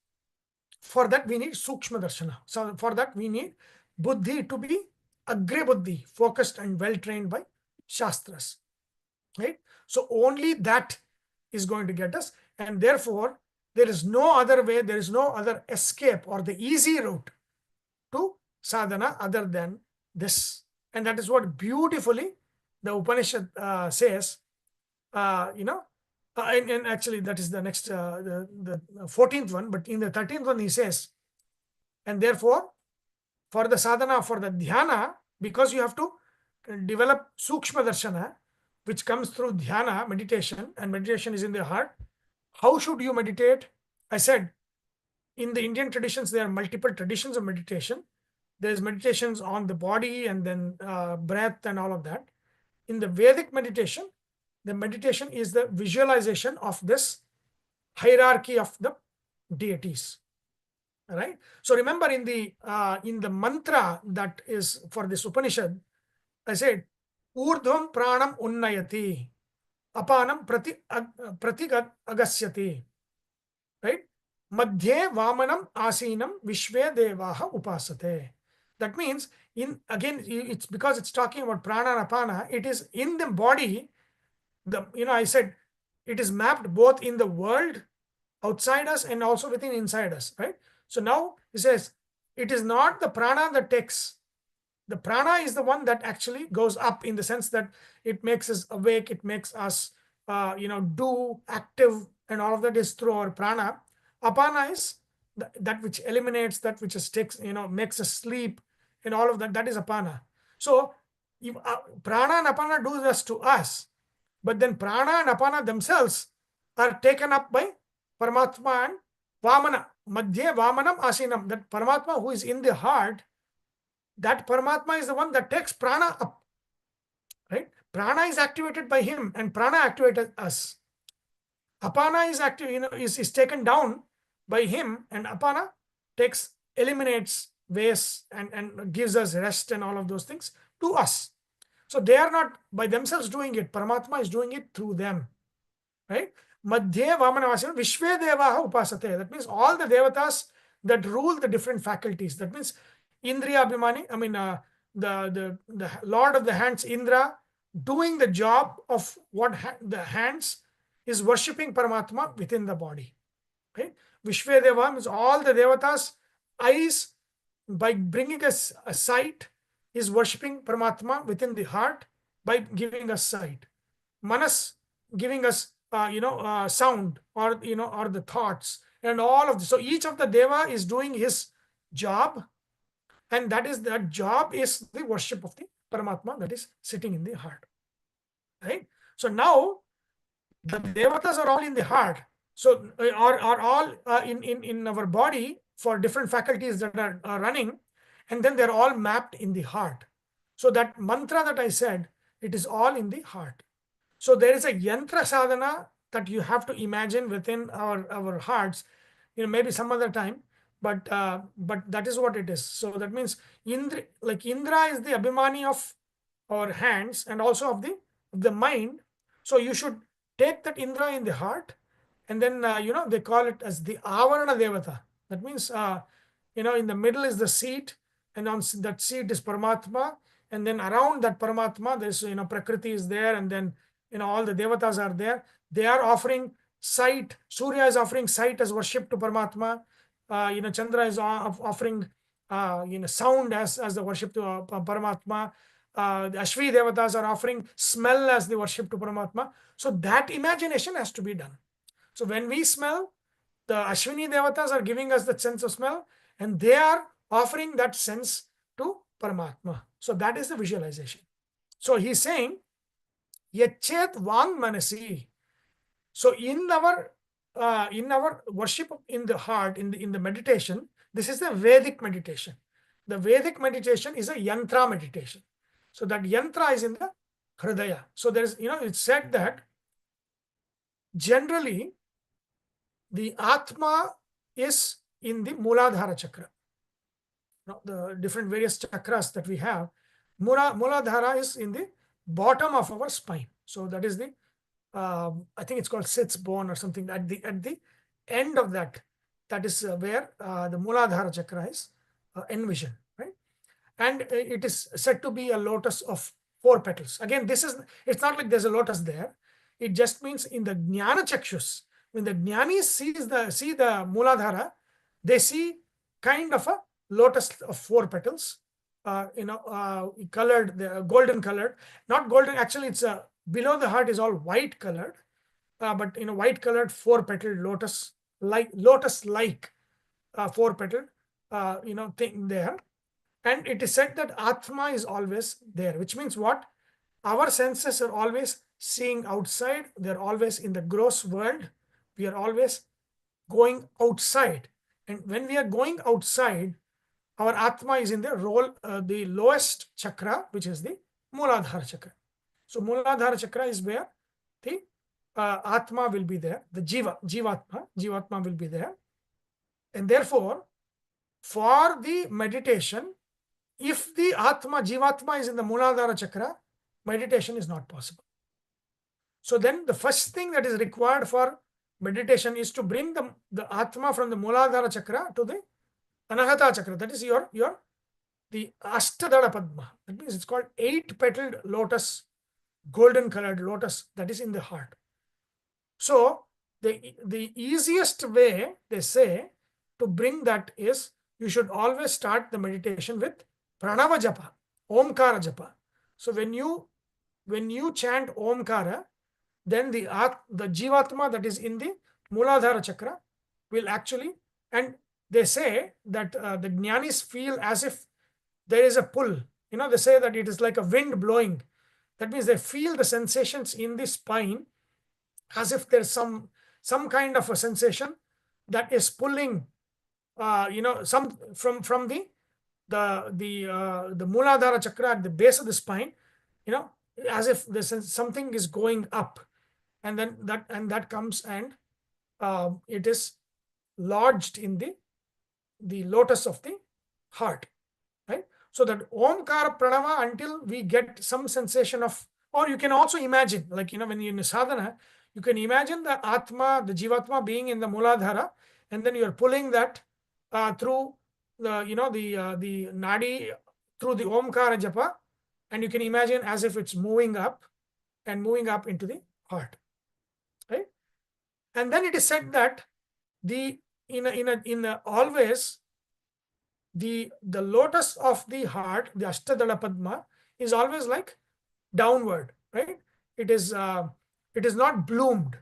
For that, we need Sukshma Darshana. So for that, we need Buddhi to be Agre Buddhi, focused and well trained by Shastras. Right? So only that is going to get us. And therefore, there is no other way, there is no other escape or the easy route to sadhana other than this. And that is what beautifully the Upanishad says, and actually that is the next, the 14th one, but in the 13th one he says, and therefore, for the sadhana, for the dhyana, because you have to develop Sukshma Darshana, which comes through dhyana, meditation, and meditation is in the heart. How should you meditate? I said, in the Indian traditions, there are multiple traditions of meditation. There's meditations on the body and then breath and all of that. In the Vedic meditation, the meditation is the visualization of this hierarchy of the deities. Right? So remember in the mantra that is for this Upanishad, I said, Urdhvam pranam unnayati, apanam prati agasyati. Right? Madhye vamanam asinam vishve devaha upasate. That means, it's because it's talking about prana and apana, it is in the body. I said it is mapped both in the world outside us and also within inside us, right? So now he says, it is not the prana that takes. The prana is the one that actually goes up in the sense that it makes us awake, it makes us, do active, and all of that is through our prana. Apana is that which eliminates, that which is takes, makes us sleep, and all of that. That is apana. So if, prana and apana do this to us, but then prana and apana themselves are taken up by Paramatma and Vamana. Madhye Vamanam Asinam. That Paramatma who is in the heart, that Paramatma is the one that takes prana up. Right? Prana is activated by him, and prana activated us. Apana is active, is taken down by him, and apana eliminates waste and gives us rest and all of those things to us. So they are not by themselves doing it. Paramatma is doing it through them. Right? Madhye Vamanavasana Vishve Devaha Upasate. That means all the devatas that rule the different faculties. That means Indriya Abhimani, the Lord of the hands, Indra, doing the job of what the hands is worshipping Paramatma within the body. Right? Vishve Devaha means all the devatas, eyes, by bringing us a sight, is worshipping Paramatma within the heart by giving us sight. Manas giving us sound, or the thoughts, and all of this. So each of the deva is doing his job, and that job is the worship of the Paramatma that is sitting in the heart. Right? So now the devatas are all in the heart. So are all in our body for different faculties that are running, and then they're all mapped in the heart. So that mantra that I said, it is all in the heart. So there is a yantra sadhana that you have to imagine within our hearts, maybe some other time, but that is what it is. So that means Indra is the abhimani of our hands and also of the mind. So you should take that Indra in the heart, and then they call it as the avarana devata. That means in the middle is the seat, and on that seat is Paramatma, and then around that Paramatma there's Prakriti is there, and then all the devatas are there. They are offering sight. Surya is offering sight as worship to Paramatma. Chandra is offering sound as the worship to Paramatma. The Ashvi devatas are offering smell as the worship to Paramatma. So that imagination has to be done. So when we smell, the Ashwini devatas are giving us the sense of smell, and they are offering that sense to Paramatma. So that is the visualization. So he's saying, Yachet Vang Manasi. So in our worship in the heart, in the meditation, this is the Vedic meditation. The Vedic meditation is a yantra meditation. So that yantra is in the hridaya. So there is, it's said that generally the Atma is in the Muladhara chakra. The different various chakras that we have, Muladhara is in the bottom of our spine. So that is the I think it's called sits bone or something. At the end of that, that is where the Muladhara chakra is envisioned, right? And it is said to be a lotus of 4 petals. Again, it's not like there's a lotus there. It just means in the Jnana Chakshus, when the Jnanis see the Muladhara, they see kind of a lotus of 4 petals, colored, golden colored, not golden, actually it's below the heart is all white colored, but white colored 4 petaled lotus like 4 petaled thing there. And it is said that Atma is always there, which means what? Our senses are always seeing outside. They're always in the gross world. We are always going outside. And when we are going outside, our Atma is in the the lowest chakra, which is the Muladhara chakra. So Muladhara chakra is where the Atma will be there. The Jivatma will be there. And therefore, for the meditation, if the Jivatma is in the Muladhara chakra, meditation is not possible. So then the first thing that is required for meditation is to bring the Atma from the Muladhara chakra to the Anahata chakra. That is the Ashtadala Padma. That means it's called 8-petaled lotus, golden colored lotus that is in the heart. So the easiest way, they say, to bring that is you should always start the meditation with Pranava Japa, Omkara Japa. So when you chant Omkara, then the Jivatma that is in the Muladhara chakra will actually, and they say that the Jnanis feel as if there is a pull. They say that it is like a wind blowing. That means they feel the sensations in the spine as if there's some kind of a sensation that is pulling, some from the Muladhara chakra at the base of the spine, as if something is going up, and then that comes and it is lodged in the lotus of the heart, right? So that Omkara Pranava, until we get some sensation of, or you can also imagine, like when you're in sadhana, you can imagine the Atma, the Jivatma being in the Muladhara, and then you're pulling that through the the nadi, through the Omkara Japa, and you can imagine as if it's moving up into the heart, right? And then it is said that always the lotus of the heart, the Ashtadala Padma, is always like downward, right? It is not bloomed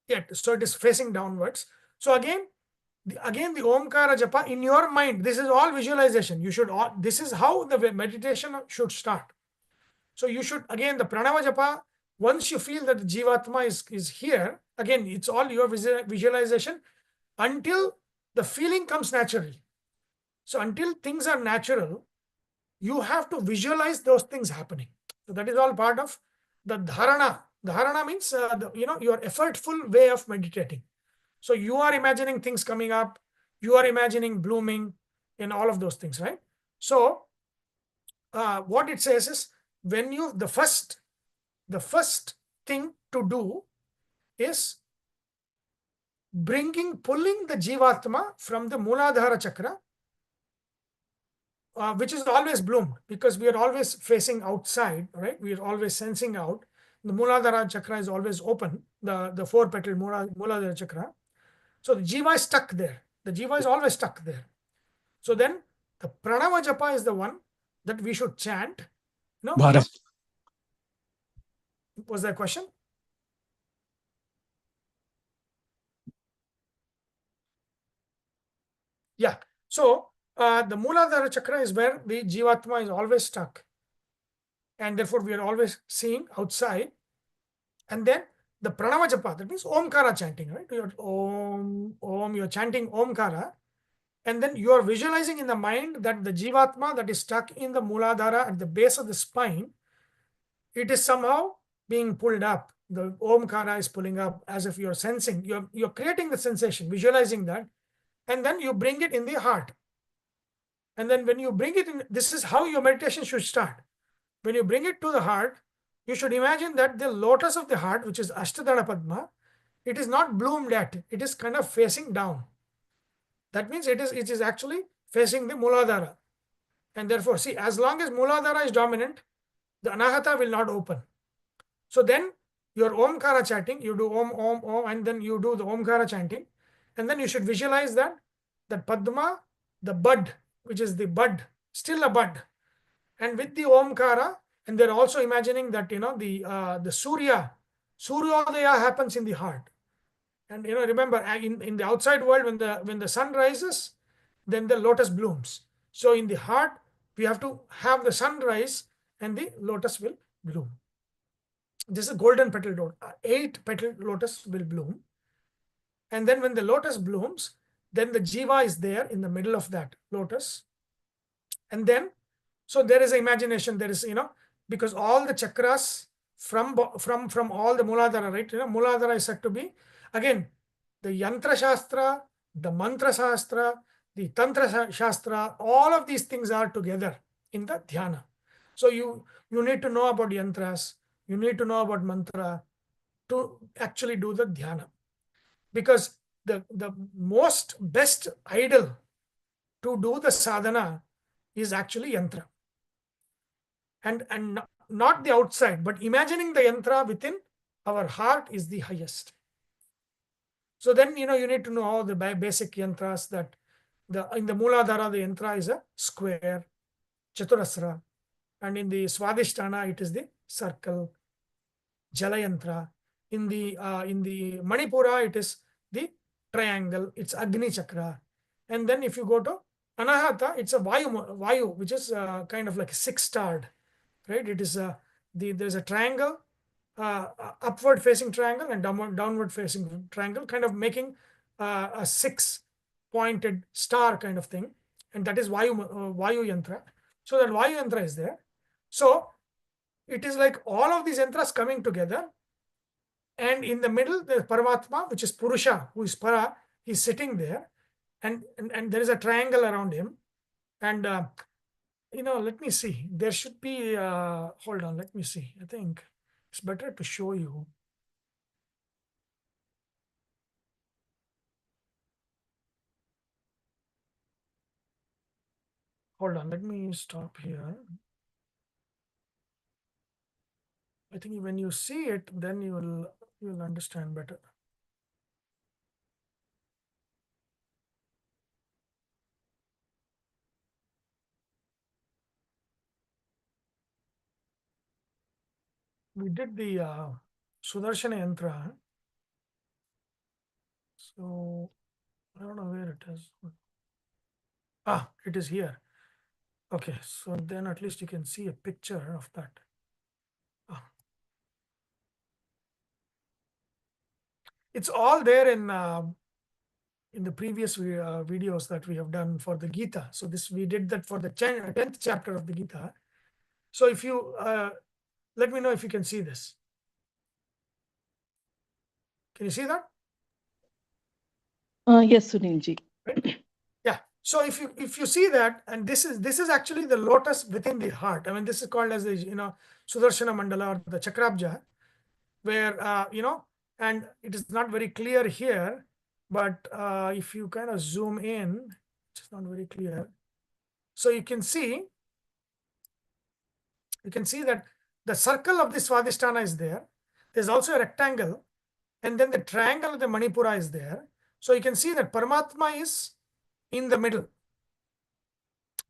yet, so it is facing downwards. So again the Omkara Japa in your mind, this is all visualization. This is how the meditation should start. So you should, again, the Pranava Japa, once you feel that the Jivatma is here, again, it's all your visualization until the feeling comes naturally. So until things are natural, you have to visualize those things happening. So that is all part of the dharana. Dharana means, your effortful way of meditating. So you are imagining things coming up, you are imagining blooming, and all of those things, right? So what it says is, when the first thing to do is pulling the Jivatma from the Muladhara chakra, which is always bloomed, because we are always facing outside, right? We are always sensing out. The Muladhara chakra is always open, the 4-petaled Muladhara chakra. So the Jiva is stuck there. The Jiva is always stuck there. So then the Pranava Japa is the one that we should chant. Bharat. Was there a question? Yeah. So the Muladhara chakra is where the Jivatma is always stuck. And therefore we are always seeing outside. And then the Pranava Japa, that means Omkara chanting, right? You're you're chanting Omkara. And then you are visualizing in the mind that the Jivatma that is stuck in the Muladhara at the base of the spine, it is somehow being pulled up. The Omkara is pulling up, as if you're sensing, you're creating the sensation, visualizing that, and then you bring it in the heart. And then when you bring it in, this is how your meditation should start. When you bring it to the heart, you should imagine that the lotus of the heart, which is Ashtadala Padma, it is not bloomed at, it is kind of facing down. That means it is actually facing the Muladhara. And therefore, see, as long as Muladhara is dominant, the Anahata will not open. So then your Omkara chanting, you do Om, Om, Om, and then you do the Omkara chanting. And then you should visualize that Padma, the bud, which is the bud, still a bud. And with the Omkara, and they're also imagining that, the Suryodaya happens in the heart. And remember, in the outside world, when the sun rises, then the lotus blooms. So in the heart, we have to have the sun rise and the lotus will bloom. This is golden petal lotus. 8 petal lotus will bloom. And then when the lotus blooms, then the jiva is there in the middle of that lotus. And then, so there is imagination, there is, because all the chakras from all the Muladhara, right? Muladhara is said to be, again, the Yantra Shastra, the Mantra Shastra, the Tantra Shastra, all of these things are together in the dhyana. So you need to know about yantras, you need to know about mantra to actually do the dhyana. Because the most best idol to do the sadhana is actually yantra. And not the outside, but imagining the yantra within our heart is the highest. So then, you need to know all the basic yantras, that in the Muladhara, the yantra is a square, Chaturasra. And in the Swadhisthana, it is the circle, Jalayantra. In the Manipura, it is the triangle, it's Agni Chakra. And then if you go to Anahata, it's a Vayu, which is kind of like 6-starred, right? It is there's a triangle, upward facing triangle and downward facing triangle, kind of making a 6-pointed star kind of thing. And that is Vayu Yantra. So that Vayu Yantra is there. So it is like all of these yantras coming together. And in the middle, the Paramatma, which is Purusha, who is Para, he's sitting there. And there is a triangle around him. And, let me see. There should be, hold on, let me see. I think it's better to show you. Hold on, let me stop here. I think when you see it, then you'll understand better. We did the Sudarshana Yantra. So I don't know where it is. It is here. Okay, so then at least you can see a picture of that. It's all there in the previous videos that we have done for the Gita. So we did that for the 10th chapter of the Gita. So if you let me know if you can see this. Can you see that? Yes, Sunilji. Right? Yeah. So if you see that, and this is actually the lotus within the heart. I mean, this is called as the Sudarshana Mandala or the Chakrabja, where and it is not very clear here, but if you kind of zoom in, it's not very clear. So you can see that the circle of the Swadhisthana is there. There's also a rectangle, and then the triangle of the Manipura is there. So you can see that Paramatma is in the middle.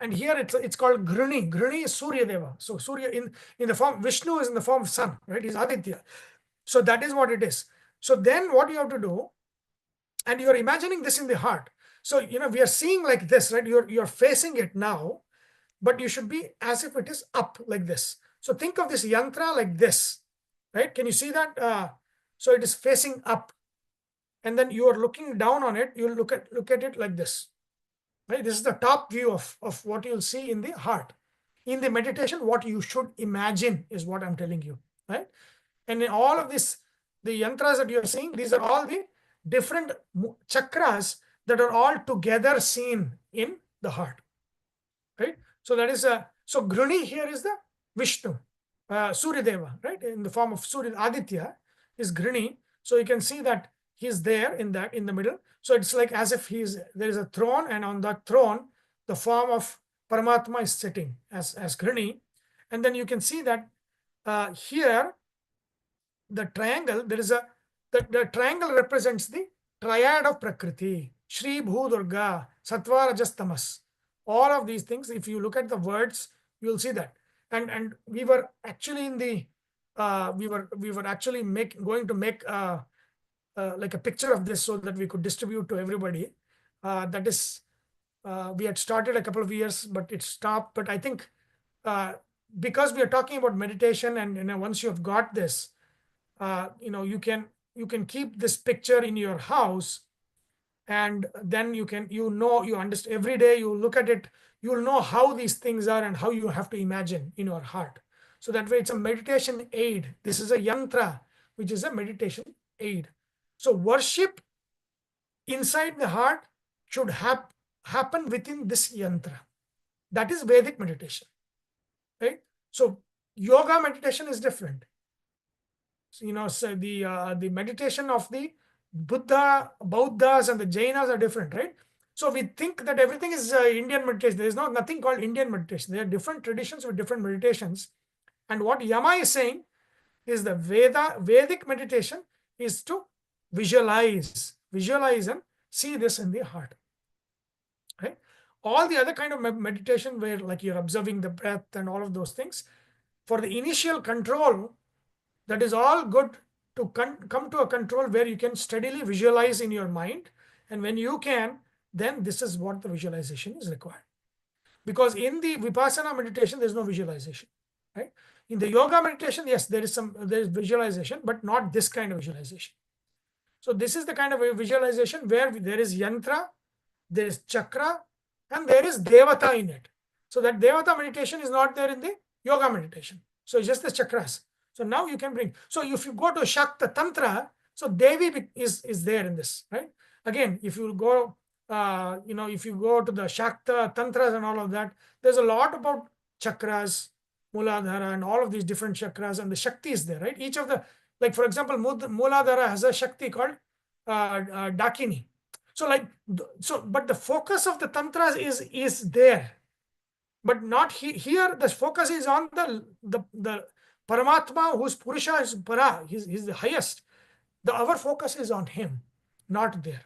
And here it's called Gruni. Gruni is Surya Deva. So Surya in the form, Vishnu is in the form of sun, right? He's Aditya. So that is what it is. So then what you have to do, and you're imagining this in the heart. So, we are seeing like this, right? You're facing it now, but you should be as if it is up like this. So think of this yantra like this, right? Can you see that? So it is facing up. And then you are looking down on it. You'll look at it like this, right? This is the top view of what you'll see in the heart. In the meditation, what you should imagine is what I'm telling you, right? And in all of this, the yantras that you're seeing, these are all the different chakras that are all together seen in the heart, right? So that is so Gruni here is the Vishnu. Surya Deva, right? In the form of Surya Aditya is Grini. So you can see that he's there in the middle. So it's like as if there is a throne, and on that throne, the form of Paramatma is sitting as Grini. And then you can see that here, the triangle, the triangle represents the triad of Prakriti, Shri Bhu Durga, Sattva Rajas Tamas. All of these things, if you look at the words, you'll see that. And we were actually in the we were actually going to make like a picture of this so that we could distribute to everybody. That is, we had started a couple of years, but it stopped. But I think because we are talking about meditation, and once you have got this, you can keep this picture in your house, and then you understand. Every day you look at it, you'll know how these things are and how you have to imagine in your heart. So that way it's a meditation aid. This is a yantra, which is a meditation aid. So worship inside the heart should happen within this yantra. That is Vedic meditation, right? So yoga meditation is different. So the meditation of the Buddhas and the Jainas are different, right? So we think that everything is Indian meditation. There is nothing called Indian meditation. There are different traditions with different meditations. And what Yama is saying is the Vedic meditation is to visualize and see this in the heart, right? All the other kind of meditation where like you're observing the breath and all of those things, for the initial control, that is all good to come to a control where you can steadily visualize in your mind. And when you can, then this is what the visualization is required. Because in the Vipassana meditation, there's no visualization, right? In the yoga meditation, yes, there is visualization, but not this kind of visualization. So this is the kind of visualization where there is yantra, there is chakra, and there is devata in it. So that devata meditation is not there in the yoga meditation. So it's just the chakras. So now you can bring. So if you go to Shakta Tantra, so Devi is there in this, right? Again, if you go, if you go to the Shakta Tantras and all of that, there's a lot about chakras, Muladhara, and all of these different chakras, and the Shakti is there, right? Each of the, like for example, Muladhara has a Shakti called Dakini. So but the focus of the Tantras is there, but not here. The focus is on the Paramatma, whose Purusha is Para, he's the highest. Our focus is on him, not there.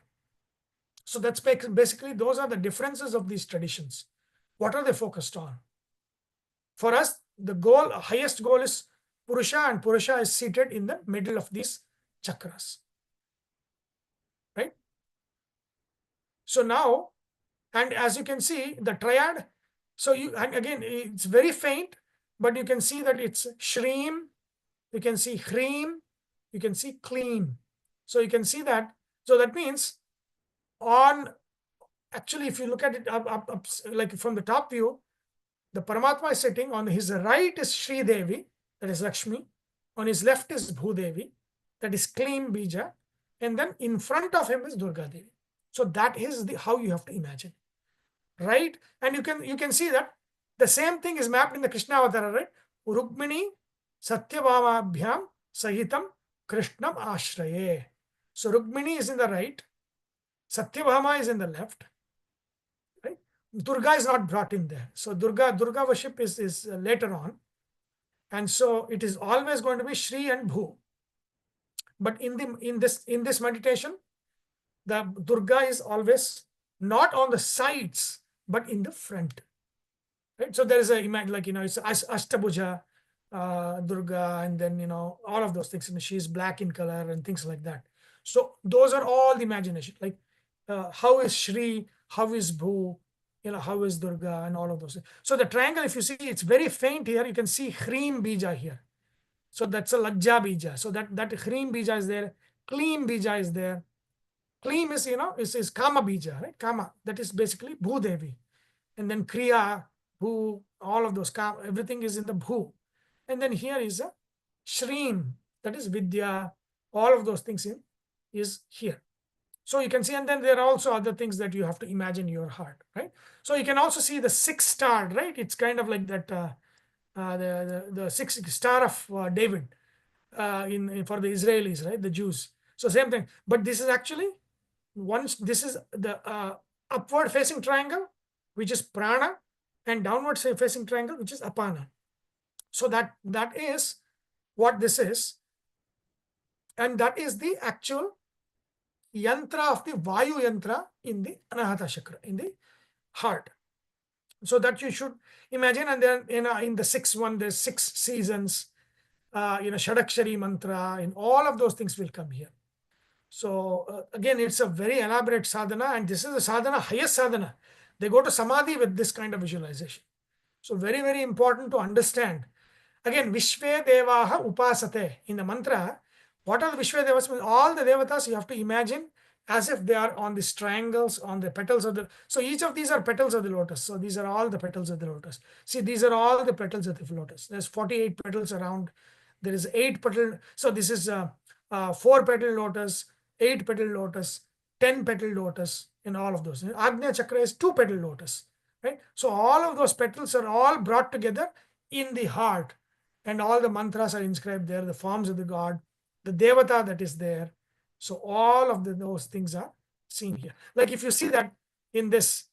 So that's basically, those are the differences of these traditions. What are they focused on? For us, the highest goal is Purusha, and Purusha is seated in the middle of these chakras, right? So now, and as you can see, the triad, and again, it's very faint, but you can see that it's Shreem, you can see Hreem, you can see Kleem. So you can see that. So that means actually, if you look at it up, like from the top view, the Paramatma is sitting. On his right is Sri Devi, that is Lakshmi. On his left is Bhudevi, that is Kleem Bija. And then in front of him is Durga Devi. So that is how you have to imagine, right? And you can see that the same thing is mapped in the Krishna Avatara, right? Rukmini Satyabhamabhyam Sahitam Krishnam Ashraye. So Rukmini is in the right, Satyabhama is in the left, right? Durga is not brought in there. So Durga worship is later on. And so it is always going to be Shri and Bhu. But in this meditation, the Durga is always not on the sides, but in the front, right? So there is a image, like, it's Ashtabhuja Durga, and then, all of those things. And she's black in color and things like that. So those are all the imagination. Like how is Shri, how is Bhu, how is Durga, and all of those things. So the triangle, if you see, it's very faint here. You can see Hreem Bija here. So that's a Lajja Bija. So that Hreem Bija is there. Kleem Bija is there. Kleem is Kama Bija, right? Kama, that is basically Bhu Devi. And then Kriya, Bhu, all of those, everything is in the Bhu. And then here is a Shreem, that is Vidya. All of those things is here. So you can see, and then there are also other things that you have to imagine in your heart, right? So you can also see the 6 star, right? It's kind of like that the sixth star of David for the Israelis, right? The Jews. So same thing. But this is actually this is the upward facing triangle, which is prana, and downward facing triangle, which is apana. So that is what this is, and that is the actual yantra of the Vayu yantra in the Anahata chakra, in the heart. So that you should imagine. And then in the sixth one, there's 6 seasons, Shadakshari mantra, and all of those things will come here. So again, it's a very elaborate sadhana, and this is the sadhana, highest sadhana. They go to samadhi with this kind of visualization. So very, very important to understand. Again, Vishve Devaha Upasate. In the mantra, what are the Vishve Devas? All the Devatas you have to imagine as if they are on these triangles, on the petals of the... So each of these are petals of the lotus. So these are all the petals of the lotus. See, these are all the petals of the lotus. There's 48 petals around. There is 8 petal. So this is 4 petal lotus, 8 petal lotus, 10 petal lotus, and all of those. Agnya Chakra is 2 petal lotus. Right? So all of those petals are all brought together in the heart, and all the mantras are inscribed there, the forms of the god, the devata that is there. So all of those things are seen here. Like if you see that in this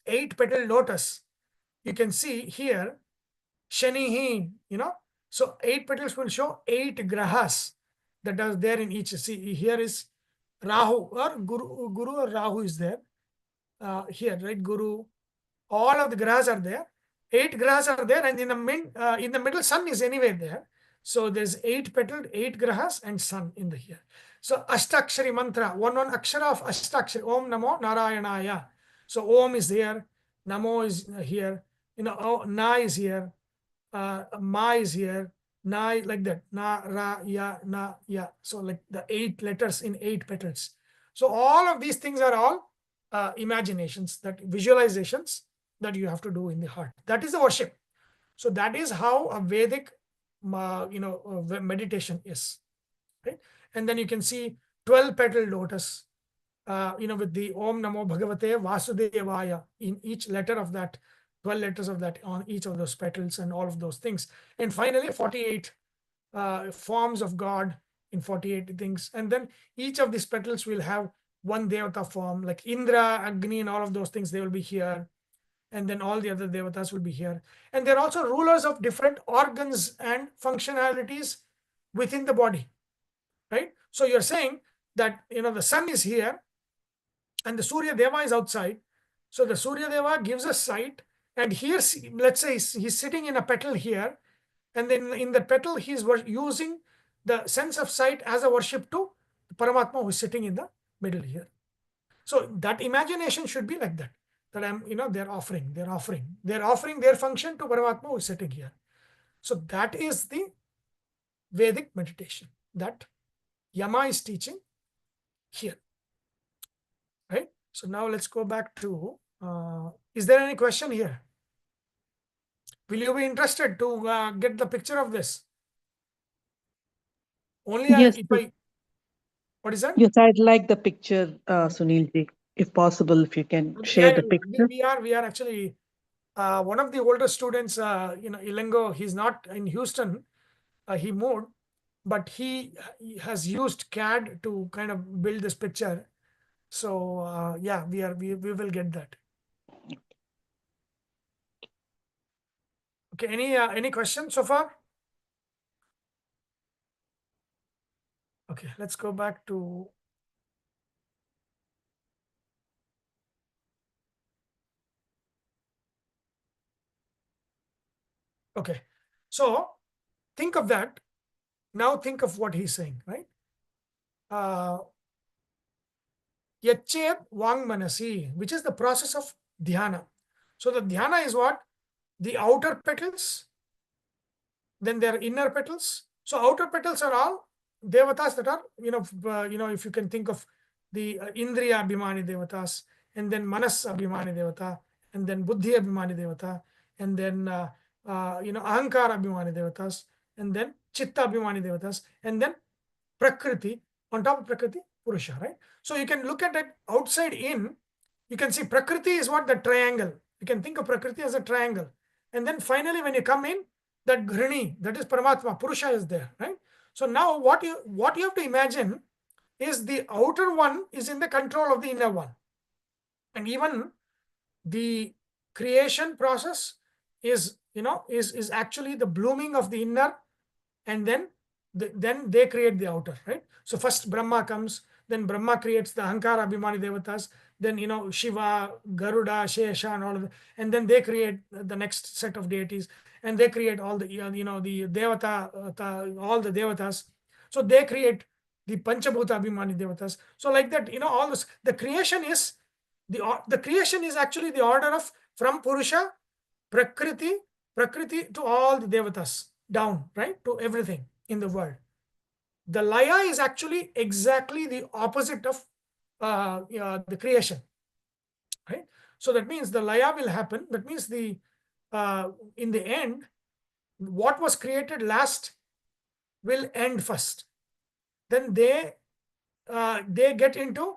8 petal lotus, you can see here Shanihi, so 8 petals will show 8 grahas that are there in each. See, here is Rahu or Guru or Rahu is there. Here, right? Guru. All of the grahas are there. 8 grahas are there, and in the middle, sun is anyway there. So there's 8 petaled, 8 grahas, and sun in the here. So Ashtakshari mantra, one akshara of Ashtakshari. Om Namo Narayanaya. So Om is here, Namo is here, Na is here, Ma is here, Na like that, Na, Ra, Ya, Na, Ya. So like the 8 letters in 8 petals. So all of these things are all imaginations, that visualizations that you have to do in the heart. That is the worship. So that is how a Vedic, meditation is, right? And then you can see 12 petal lotus, with the Om Namo Bhagavate Vasudevaya in each letter of that, 12 letters of that on each of those petals and all of those things. And finally, 48 forms of God in 48 things. And then each of these petals will have one Devata form, like Indra, Agni, and all of those things, they will be here. And then all the other devatas will be here. And they're also rulers of different organs and functionalities within the body, right? So you're saying that, the sun is here and the Surya Deva is outside. So the Surya Deva gives us sight. And here, let's say he's sitting in a petal here. And then in the petal, he's using the sense of sight as a worship to Paramatma, who is sitting in the middle here. So that imagination should be like that. That they're offering their function to Paramatma, who is sitting here. So that is the Vedic meditation that Yama is teaching here, right? So now let's go back to, is there any question here? Will you be interested to get the picture of this? Only Yes, what is that? yes, I'd like the picture, Sunilji, if possible, if you can share the picture. We are actually, one of the older students, Ilengo, he's not in Houston, he moved, but he has used CAD to kind of build this picture. So yeah, we will get that. Okay, any questions so far? Okay, let's go back to okay. So think of that. Now think of what he's saying, right? Yachet Vang Manasi, which is the process of dhyana. So the dhyana is what? The outer petals, then there are inner petals. So outer petals are all devatas that are, if you can think of the Indriya Abhimani devatas, and then Manas Abhimani devata, and then Buddhi Abhimani devata, and then Ahankara Abhimani devatas, and then Chitta Abhimani devatas, and then Prakriti, on top of Prakriti, Purusha, right? So you can look at it outside in, you can see Prakriti is what? The triangle. You can think of Prakriti as a triangle. And then finally, when you come in, that Ghrani, that is Paramatma, Purusha is there, right? So now what you have to imagine is the outer one is in the control of the inner one. And even the creation process is, is actually the blooming of the inner, and then they create the outer, right? So first Brahma comes, then Brahma creates the Ahankara Abhimani Devatas, then Shiva, Garuda, Shesha, and all of that, and then they create the next set of deities, and they create all the the Devata, all the Devatas. So they create the Panchabhuta Abhimani Devatas. So like that, all this, the creation is actually the order of from Purusha, Prakriti to all the Devatas down, right, to everything in the world. The Laya is actually exactly the opposite of the creation, right? So that means the Laya will happen. That means in the end, what was created last will end first. Then they get into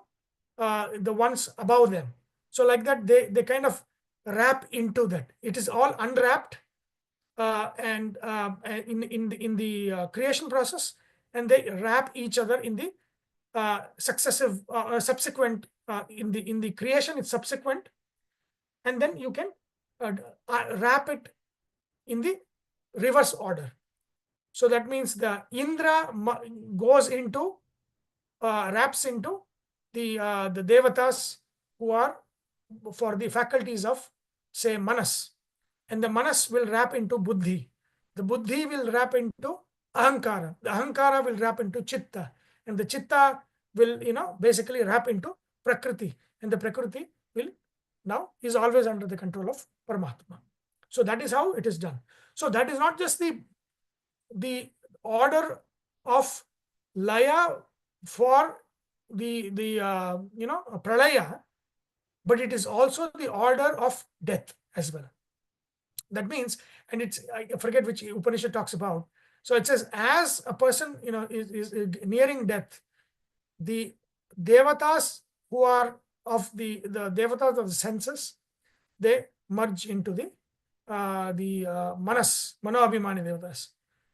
the ones above them. So like that, they kind of wrap into that. It is all unwrapped and in the creation process, and they wrap each other in the subsequent. In the creation, it's subsequent, and then you can wrap it in the reverse order. So that means the Indra goes into wraps into the devatas who are for the faculties of, say, Manas, and the Manas will wrap into Buddhi. The Buddhi will wrap into Ahankara. The Ahankara will wrap into Chitta, and the Chitta will basically wrap into Prakriti, and the Prakriti will now is always under the control of Paramatma. So that is how it is done. So that is not just the order of Laya for the pralaya, but it is also the order of death as well. That means, and I forget which Upanishad talks about. So it says, as a person is nearing death, the devatas who are of the devatas of the senses, they merge into the manas, mano-abhimani devatas.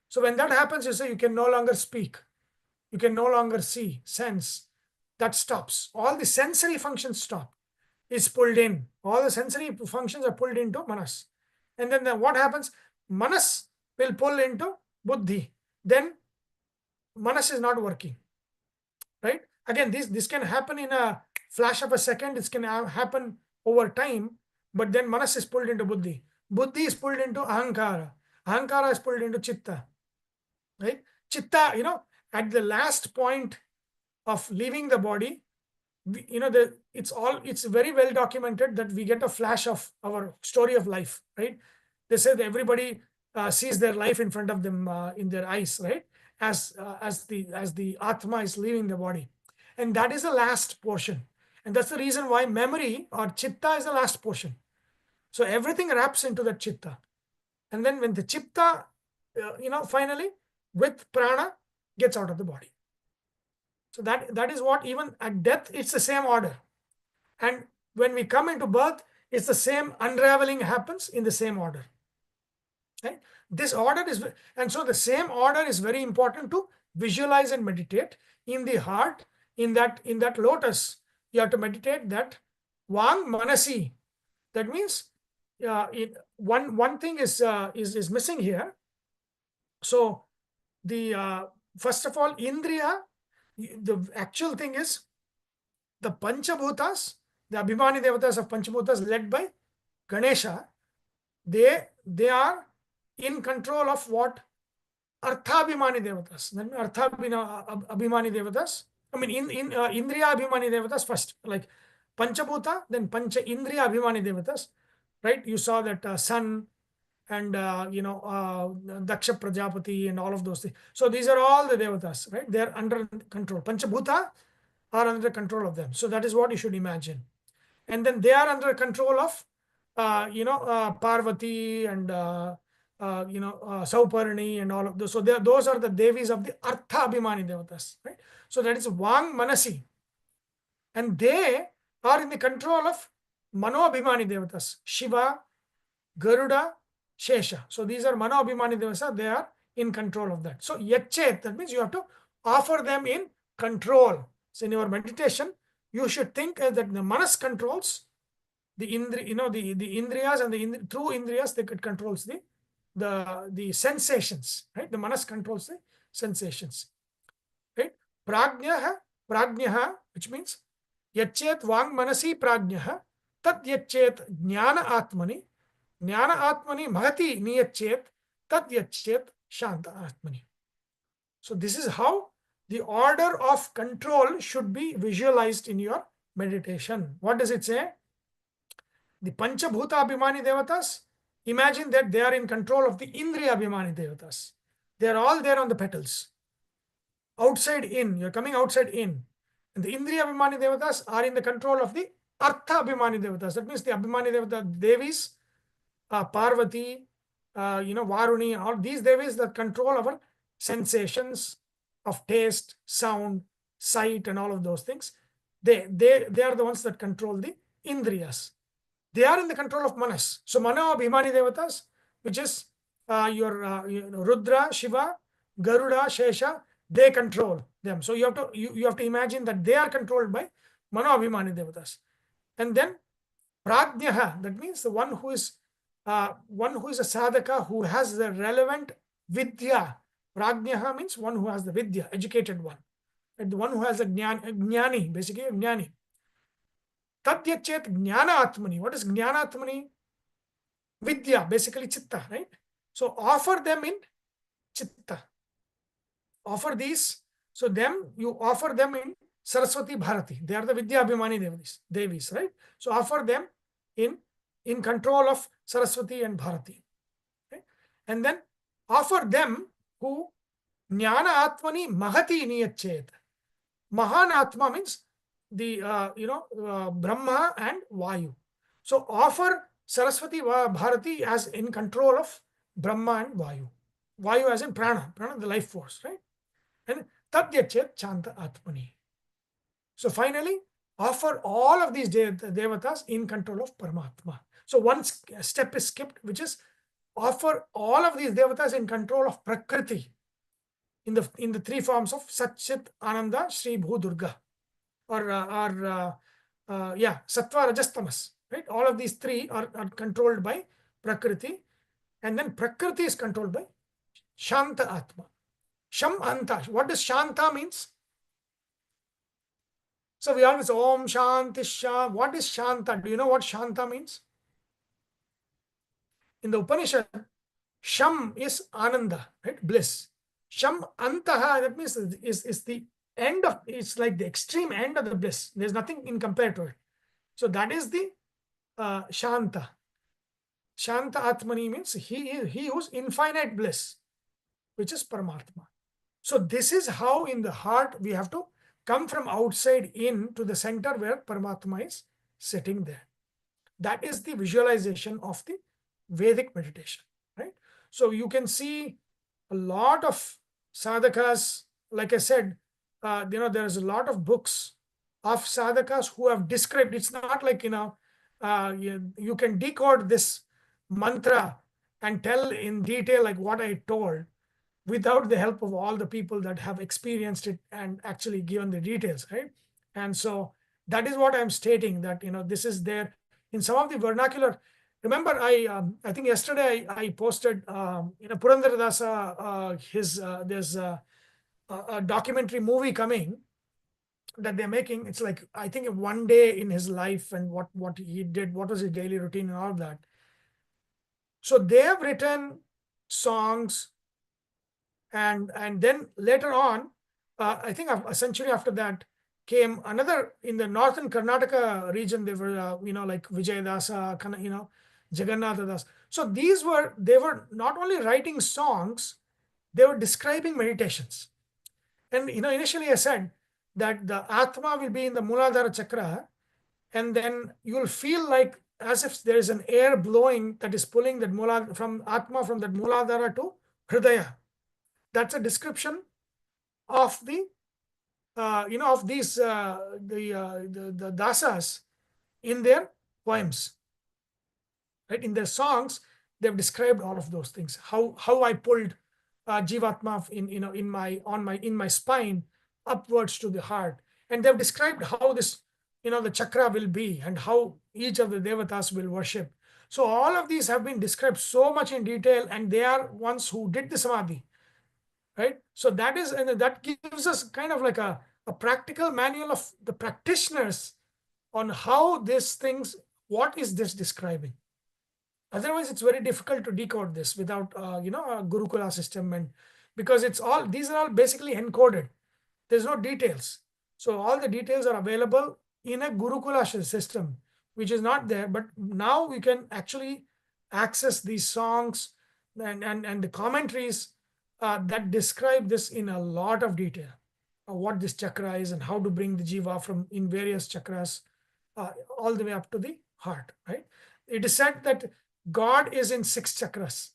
So when that happens, you say you can no longer speak, you can no longer see, sense. That stops. All the sensory functions stop. It's pulled in. All the sensory functions are pulled into manas. And then what happens? Manas will pull into buddhi. Then manas is not working. Right? Again, this can happen in a flash of a second. It can happen over time. But then manas is pulled into buddhi. Buddhi is pulled into ahankara. Ahankara is pulled into chitta. Right? Chitta, at the last point of leaving the body, it's very well documented that we get a flash of our story of life, right? They say that everybody sees their life in front of them in their eyes, right? As the Atma is leaving the body, and that is the last portion, and that's the reason why memory or chitta is the last portion. So everything wraps into that chitta, and then when the chitta, finally with prana gets out of the body. So that is what, even at death, it's the same order. And when we come into birth, it's the same unraveling happens in the same order. Right? This order is, and so the same order is very important to visualize and meditate in the heart. In that lotus, you have to meditate that Vang Manasi. That means one thing is missing here. So the first of all, Indriya, the actual thing is the Panchabhutas, the Abhimani Devatas of Panchabhutas led by Ganesha, they are in control of what? Arthabhimani Devatas. Then Abhimani Devatas. I mean, Indriya Abhimani Devatas first, like Panchabhuta, then Pancha Indriya Abhimani Devatas, right? You saw that sun and Daksha Prajapati and all of those things. So these are all the Devatas, right? They're under control. Panchabhuta are under control of them. So that is what you should imagine. And then they are under control of Parvati and Sauparni and all of those. So those are the Devis of the Artha Abhimani Devatas, right? So that is Vang Manasi. And they are in the control of Mano Abhimani Devatas, Shiva, Garuda, Shesha. So these are Mano Abhimani Devasa, they are in control of that. So Yachet, that means you have to offer them in control. So in your meditation, you should think that the Manas controls the the Indriyas, and through Indriyas, it controls the sensations, right? The Manas controls the sensations, right? Prajnaha, which means Yachet Vang Manasi Prajnaha, Tat Yachet Jnana Atmani, Jnana Atmani Mahati Niyachet, Tat Yachet Shanta Atmani. So this is how the order of control should be visualized in your meditation. What does it say? The Panchabhuta Abhimani Devatas, imagine that they are in control of the Indriya Abhimani Devatas. They are all there on the petals. Outside in, you're coming outside in. And the Indriya Abhimani Devatas are in the control of the Artha Abhimani Devatas. That means the Abhimani Devata Devis, Parvati, Varuni, all these Devis that control our sensations of taste, sound, sight, and all of those things. They are the ones that control the Indriyas. They are in the control of Manas. So Mano Abhimani Devatas, which is your Rudra, Shiva, Garuda, Shesha, they control them. So you have to imagine that they are controlled by Mano Abhimani Devatas. And then Prajnaha, that means the one who is a sadhaka who has the relevant vidya. Prajnaha means one who has the vidya, educated one. And the one who has a jnani, basically a jnani. Tadyachet jnana atmani. What is jnana atmani? Vidya, basically chitta, right? So offer them in chitta. Offer these. So you offer them in Saraswati Bharati. They are the Vidya Abhimani Devis, right? So offer them in control of Saraswati and Bharati. Okay? And then offer them who Jnana Atmani Mahati Niyachet. Mahan Atma means the Brahma and Vayu. So offer Saraswati Bharati as in control of Brahma and Vayu. Vayu as in prana, the life force, right? And Tadyachet Chanta Atmani. So finally, offer all of these devatas in control of Paramatma. So one step is skipped, which is offer all of these devatas in control of Prakriti in the three forms of Satchit, Ananda, Sri Bhu Durga, or Sattva, Rajas, Tamas. Right? All of these three are controlled by Prakriti, and then Prakriti is controlled by Shanta Atma. Sham Anta. What does Shanta means? So we always Om Shanti Sha. What is Shanta? Do you know what Shanta means? In the Upanishad, Sham is Ananda, right? Bliss. Sham Antaha, that means is the end of, it's like the extreme end of the bliss. There's nothing in compared to it. So that is the Shanta. Shanta Atmani means he who's infinite bliss, which is Paramatma. So this is how in the heart we have to come from outside in to the center where Paramatma is sitting there. That is the visualization of the Vedic meditation, right? So you can see a lot of sadhakas, like I said, there's a lot of books of sadhakas who have described. It's not like, you can decode this mantra and tell in detail like what I told without the help of all the people that have experienced it and actually given the details, right? And so that is what I'm stating, that this is there in some of the vernacular. Remember, I think yesterday I posted Purandaradasa, there's a documentary movie coming that they're making. It's like, I think, one day in his life and what he did, what was his daily routine and all of that. So they have written songs, and then later on, I think a century after that, came another in the northern Karnataka region. They were, like Vijayadasa, Jagannatha Das. So they were not only writing songs, they were describing meditations. And initially I said that the Atma will be in the Muladhara Chakra, and then you'll feel like as if there is an air blowing that is pulling that from Atma, from that Muladhara to Hridaya. That's a description of the of these the dasas in their poems, right? In their songs, they've described all of those things. How I pulled Jivatma in my spine upwards to the heart, and they've described how this the chakra will be and how each of the devatas will worship. So all of these have been described so much in detail, and they are ones who did the samadhi, right? So that gives us kind of like a practical manual of the practitioners on how these things, what is this describing. Otherwise, it's very difficult to decode this without a Gurukula system, and because these are all basically encoded. There's no details. So all the details are available in a Gurukula system, which is not there. But now we can actually access these songs and the commentaries that describe this in a lot of detail, what this chakra is and how to bring the jiva from in various chakras all the way up to the heart, right? It is said that God is in 6 chakras.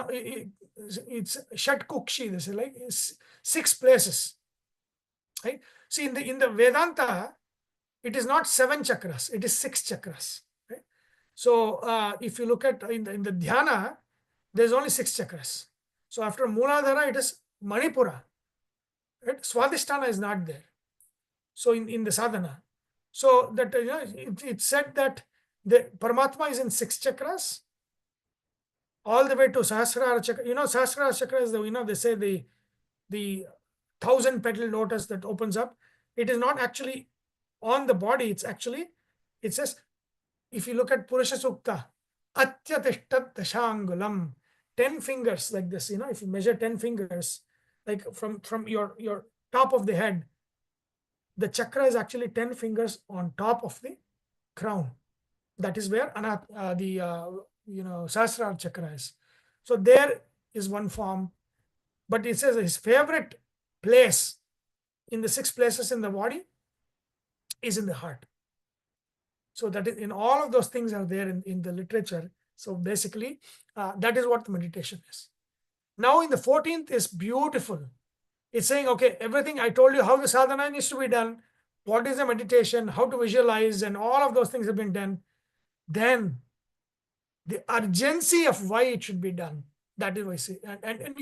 It's Shat Kukshi, this is like 6 places, right? See, in the Vedanta, it is not 7 chakras, it is 6 chakras, right? So if you look at in the dhyana, there's only 6 chakras. So after Mooladhara, it is Manipura, right? Swadhisthana is not there. So in the sadhana, so that it's said that the Paramatma is in 6 chakras, all the way to Sahasrara chakra. Sahasrara chakra is they say the 1,000-petal lotus that opens up. It is not actually on the body. It says, if you look at Purusha Sukta, Atyatishtat Dashangulam, 10 fingers like this. If you measure 10 fingers, like from your top of the head, the chakra is actually 10 fingers on top of the crown. That is where the Sahasrara chakra is. So there is one form, but it says his favorite place in the 6 places in the body is in the heart. So that is, in all of those things are there in the literature. So basically, that is what the meditation is. Now in the 14th is beautiful. It's saying, okay, everything I told you how the sadhana needs to be done, what is the meditation, how to visualize, and all of those things have been done. Then the urgency of why it should be done, that is what I say. And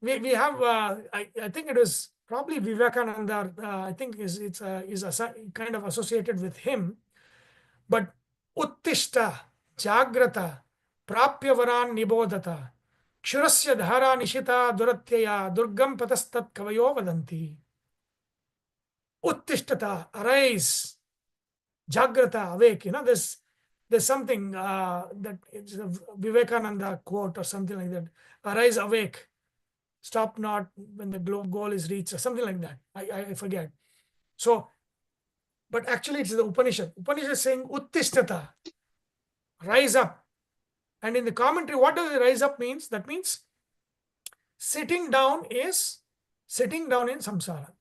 we have, I think it was probably Vivekananda, I think is kind of associated with him. But Uttishta, Jagrata, Prapya Varan Nibodhata, Kshurasya Dhara Nishita Duratyaya, Durgam Patastat Kavayo Vadanti. Uttishtata, arise. Jagrata, awake. There's something that it's a Vivekananda quote or something like that. Arise, awake. Stop not when the goal is reached, or something like that. I forget. So, but actually it's the Upanishad. Upanishad is saying Uttishtata, rise up. And in the commentary, what does rise up means? That means sitting down in samsara.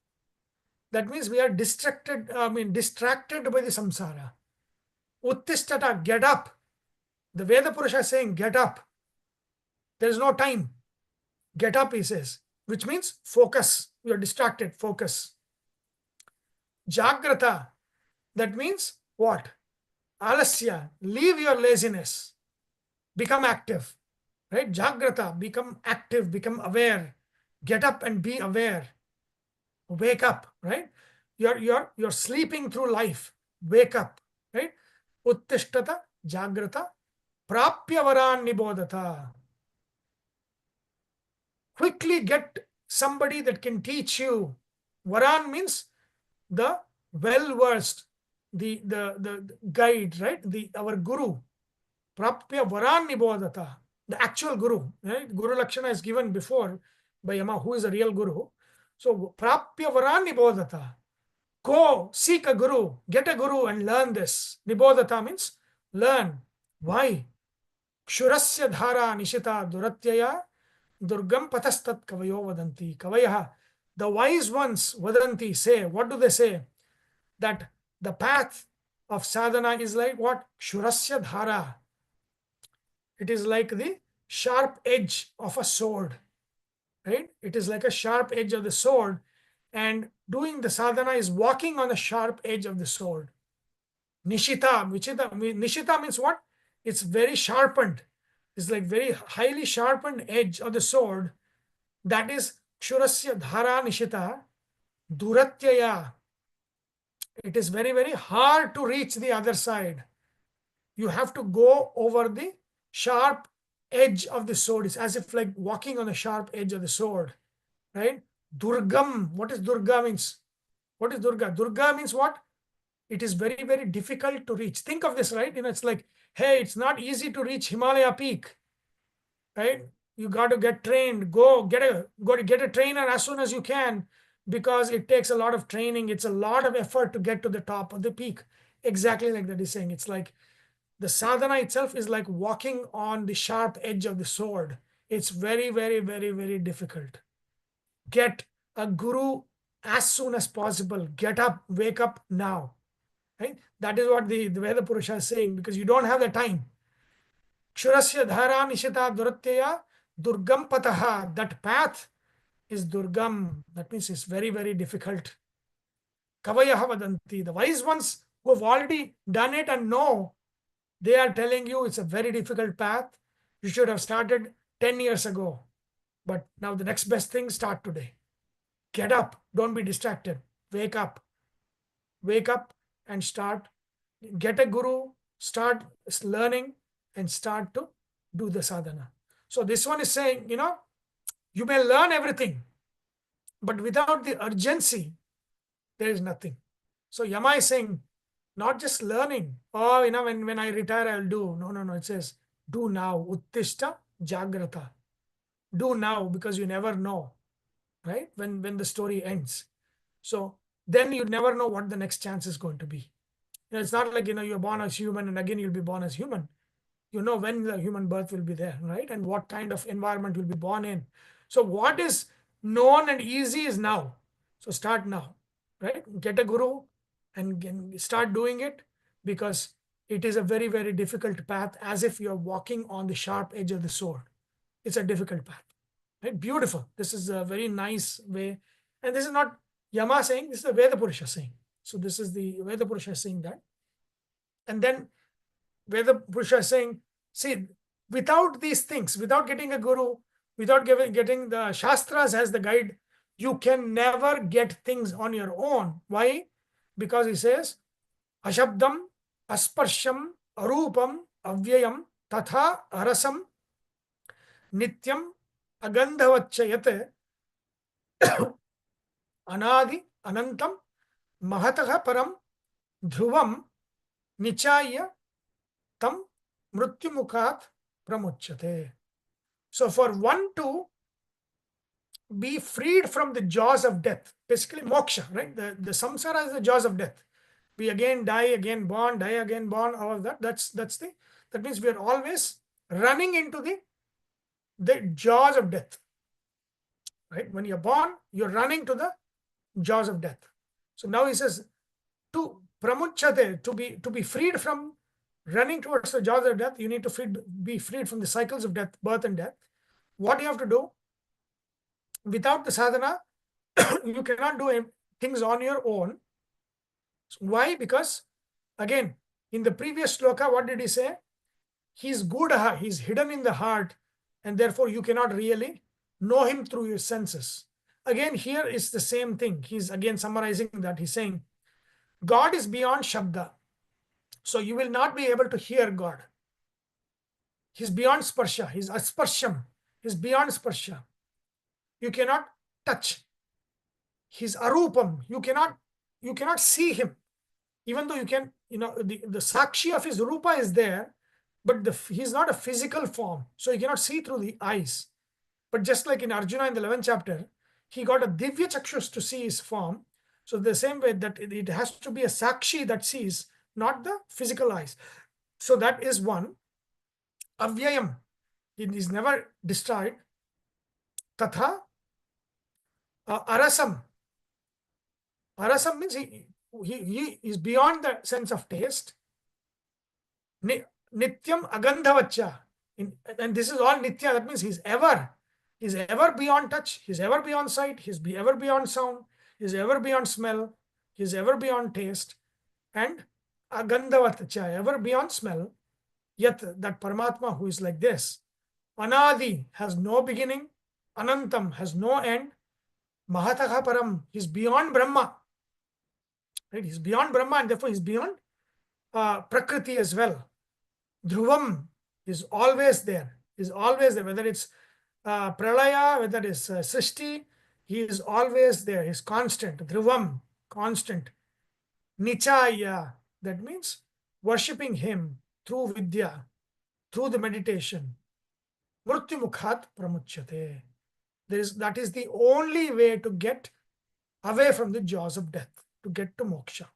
That means we are distracted by the samsara. Uttishtata, get up. The Veda Purusha is saying, get up. There is no time. Get up, he says, which means focus. You are distracted, focus. Jagrata, that means what? Alasya, leave your laziness. Become active, right? Jagrata, become active, become aware. Get up and be aware. Wake up, right? You're sleeping through life. Wake up, right? Uttishtata, Jagrata, Prapya Varan Nibodhata. Quickly get somebody that can teach you. Varan means the well-versed, the guide, right? Our guru. Prapya Varan Nibodhata. The actual guru, right? Guru Lakshana is given before by Yama, who is a real guru. So Prapya Varan Nibodhata. Go seek a guru, get a guru and learn this. Nibodhata means learn. Why? Kshurasya dhara nishita duratyaya durgam patastat kavayo vadanti. Kavayaha. The wise ones, vadanti, say. What do they say? That the path of sadhana is like what? Kshurasya dhara. It is like the sharp edge of a sword. Right? It is like a sharp edge of the sword. And doing the sadhana is walking on the sharp edge of the sword. Nishita. Nishita means what? It's very sharpened. is like very highly sharpened edge of the sword. That is Kshurasya Dhara Nishita Duratyaya. It is very, very hard to reach the other side. You have to go over the sharp edge of the sword. It's as if like walking on the sharp edge of the sword, right? Durgam. What is Durga means? What is Durga? Durga means what? It is very, very difficult to reach. Think of this, right? It's like, hey, it's not easy to reach Himalaya peak, right? You got to get trained. Go to get a trainer as soon as you can, because it takes a lot of training. It's a lot of effort to get to the top of the peak. Exactly like that he's saying. It's like the sadhana itself is like walking on the sharp edge of the sword. It's very, very, very, very difficult. Get a guru as soon as possible. Get up, wake up now. Right? That is what the Veda Purusha is saying, because you don't have the time. Kshurasya dhara nishita duratyaya durgam pataha. That path is durgam. That means it's very, very difficult. Kavayaha vadanti. The wise ones who have already done it and know, they are telling you it's a very difficult path. You should have started 10 years ago. But now the next best thing, start today. Get up. Don't be distracted. Wake up. Wake up and start. Get a guru. Start learning and start to do the sadhana. So this one is saying, you may learn everything, but without the urgency, there is nothing. So Yama is saying, not just learning. Oh, when I retire, I'll do. No. It says, do now. Uttishta jagrata. Do now, because you never know, right? When the story ends. So then you never know what the next chance is going to be. It's not like, you're born as human and again you'll be born as human. You know when the human birth will be there, right? And what kind of environment you'll be born in. So what is known and easy is now. So start now, right? Get a guru and start doing it, because it is a very, very difficult path, as if you're walking on the sharp edge of the sword. It's a difficult path, right? Beautiful. This is a very nice way. And this is not Yama saying, this is the Veda Purusha saying. So this is the Veda Purusha saying that. And then Veda Purusha is saying, see, without these things, without getting a guru, without getting the Shastras as the guide, you can never get things on your own. Why? Because he says, Ashabdam, Asparsham, Arupam, Avyayam, Tatha, Arasam, Nityam, Agandhavachayate, Anadi, Anantam, Mahataha Param, Dhruvam, Nichaya, Tam, Mrutyumukhat, Pramuchyate. So for one to be freed from the jaws of death, basically moksha, right? The samsara is the jaws of death. We again die, again born, die, again born, all of that. That means we are always running into the jaws of death, right? When you're born, you're running to the jaws of death. So now he says, to pramuchyate, to be freed from running towards the jaws of death, you need to be freed from the cycles of death, birth and death. What do you have to do? Without the sadhana, you cannot do things on your own. Why? Because, again, in the previous sloka, what did he say? He's gudaha, he's hidden in the heart, and therefore you cannot really know him through your senses. Again, here is the same thing. He's again summarizing that. He's saying, God is beyond Shabda. So you will not be able to hear God. He's beyond Sparsha. He's Asparsham. He's beyond Sparsha. You cannot touch. He's Arupam. You cannot see him. Even though you can, the Sakshi of his Rupa is there, but he's not a physical form. So you cannot see through the eyes. But just like in Arjuna in the 11th chapter, he got a Divya Chakshus to see his form. So the same way that it has to be a Sakshi that sees, not the physical eyes. So that is one. Avyayam. It is never destroyed. Tatha. Arasam. Arasam means he is beyond the sense of taste. Nityam agandhavacha. And this is all nitya. That means he's ever beyond touch. He's ever beyond sight. He's ever beyond sound. He's ever beyond smell. He's ever beyond taste. And agandhavatacha, ever beyond smell. Yet that Paramatma who is like this, Anadi has no beginning. Anantam has no end. Mahataha Param, he's beyond Brahma. Right? He's beyond Brahma and therefore he's beyond Prakriti as well. Dhruvam is always there. Is always there. Whether it's Pralaya, whether it's Srishti, he is always there. He's constant. Dhruvam, constant. Nichaya, that means worshipping him through Vidya, through the meditation. Mrutyumukhat pramuchyate. That is the only way to get away from the jaws of death, to get to moksha.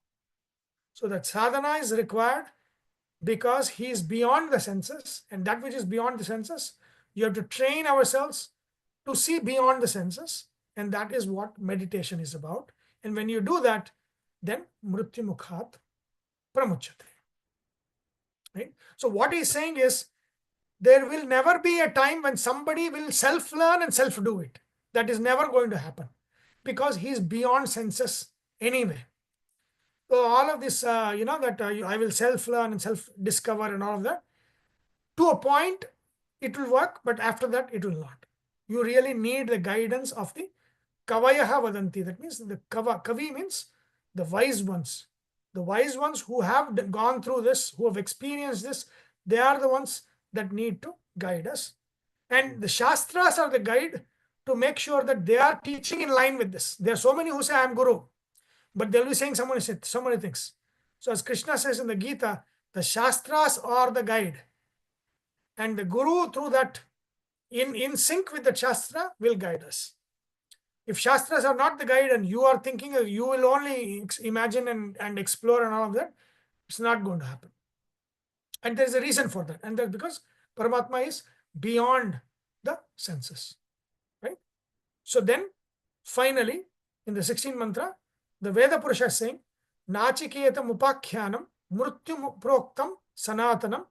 So that sadhana is required because he is beyond the senses, and that which is beyond the senses, you have to train ourselves to see beyond the senses, and that is what meditation is about. And when you do that, then mrutyumukhat pramuchyate. Right? So what he's saying is, there will never be a time when somebody will self-learn and self-do it. That is never going to happen because he's beyond senses anyway. So all of this, that I will self-learn and self-discover and all of that, to a point it will work, but after that it will not. You really need the guidance of the Kavayaha Vadanti. That means the Kavi means the wise ones. The wise ones who have gone through this, who have experienced this, they are the ones that need to guide us. And the Shastras are the guide to make sure that they are teaching in line with this. There are so many who say, I am Guru, but they'll be saying so many things. So as Krishna says in the Gita, the Shastras are the guide. And the Guru, through that, in sync with the Shastra, will guide us. If Shastras are not the guide and you are thinking you will only imagine and explore and all of that, it's not going to happen. And there's a reason for that. And that's because Paramatma is beyond the senses. Right? So then, finally, in the 16th mantra, the Veda Purusha is saying, Nachiketam upakhyanam mrityu proktam sanatanam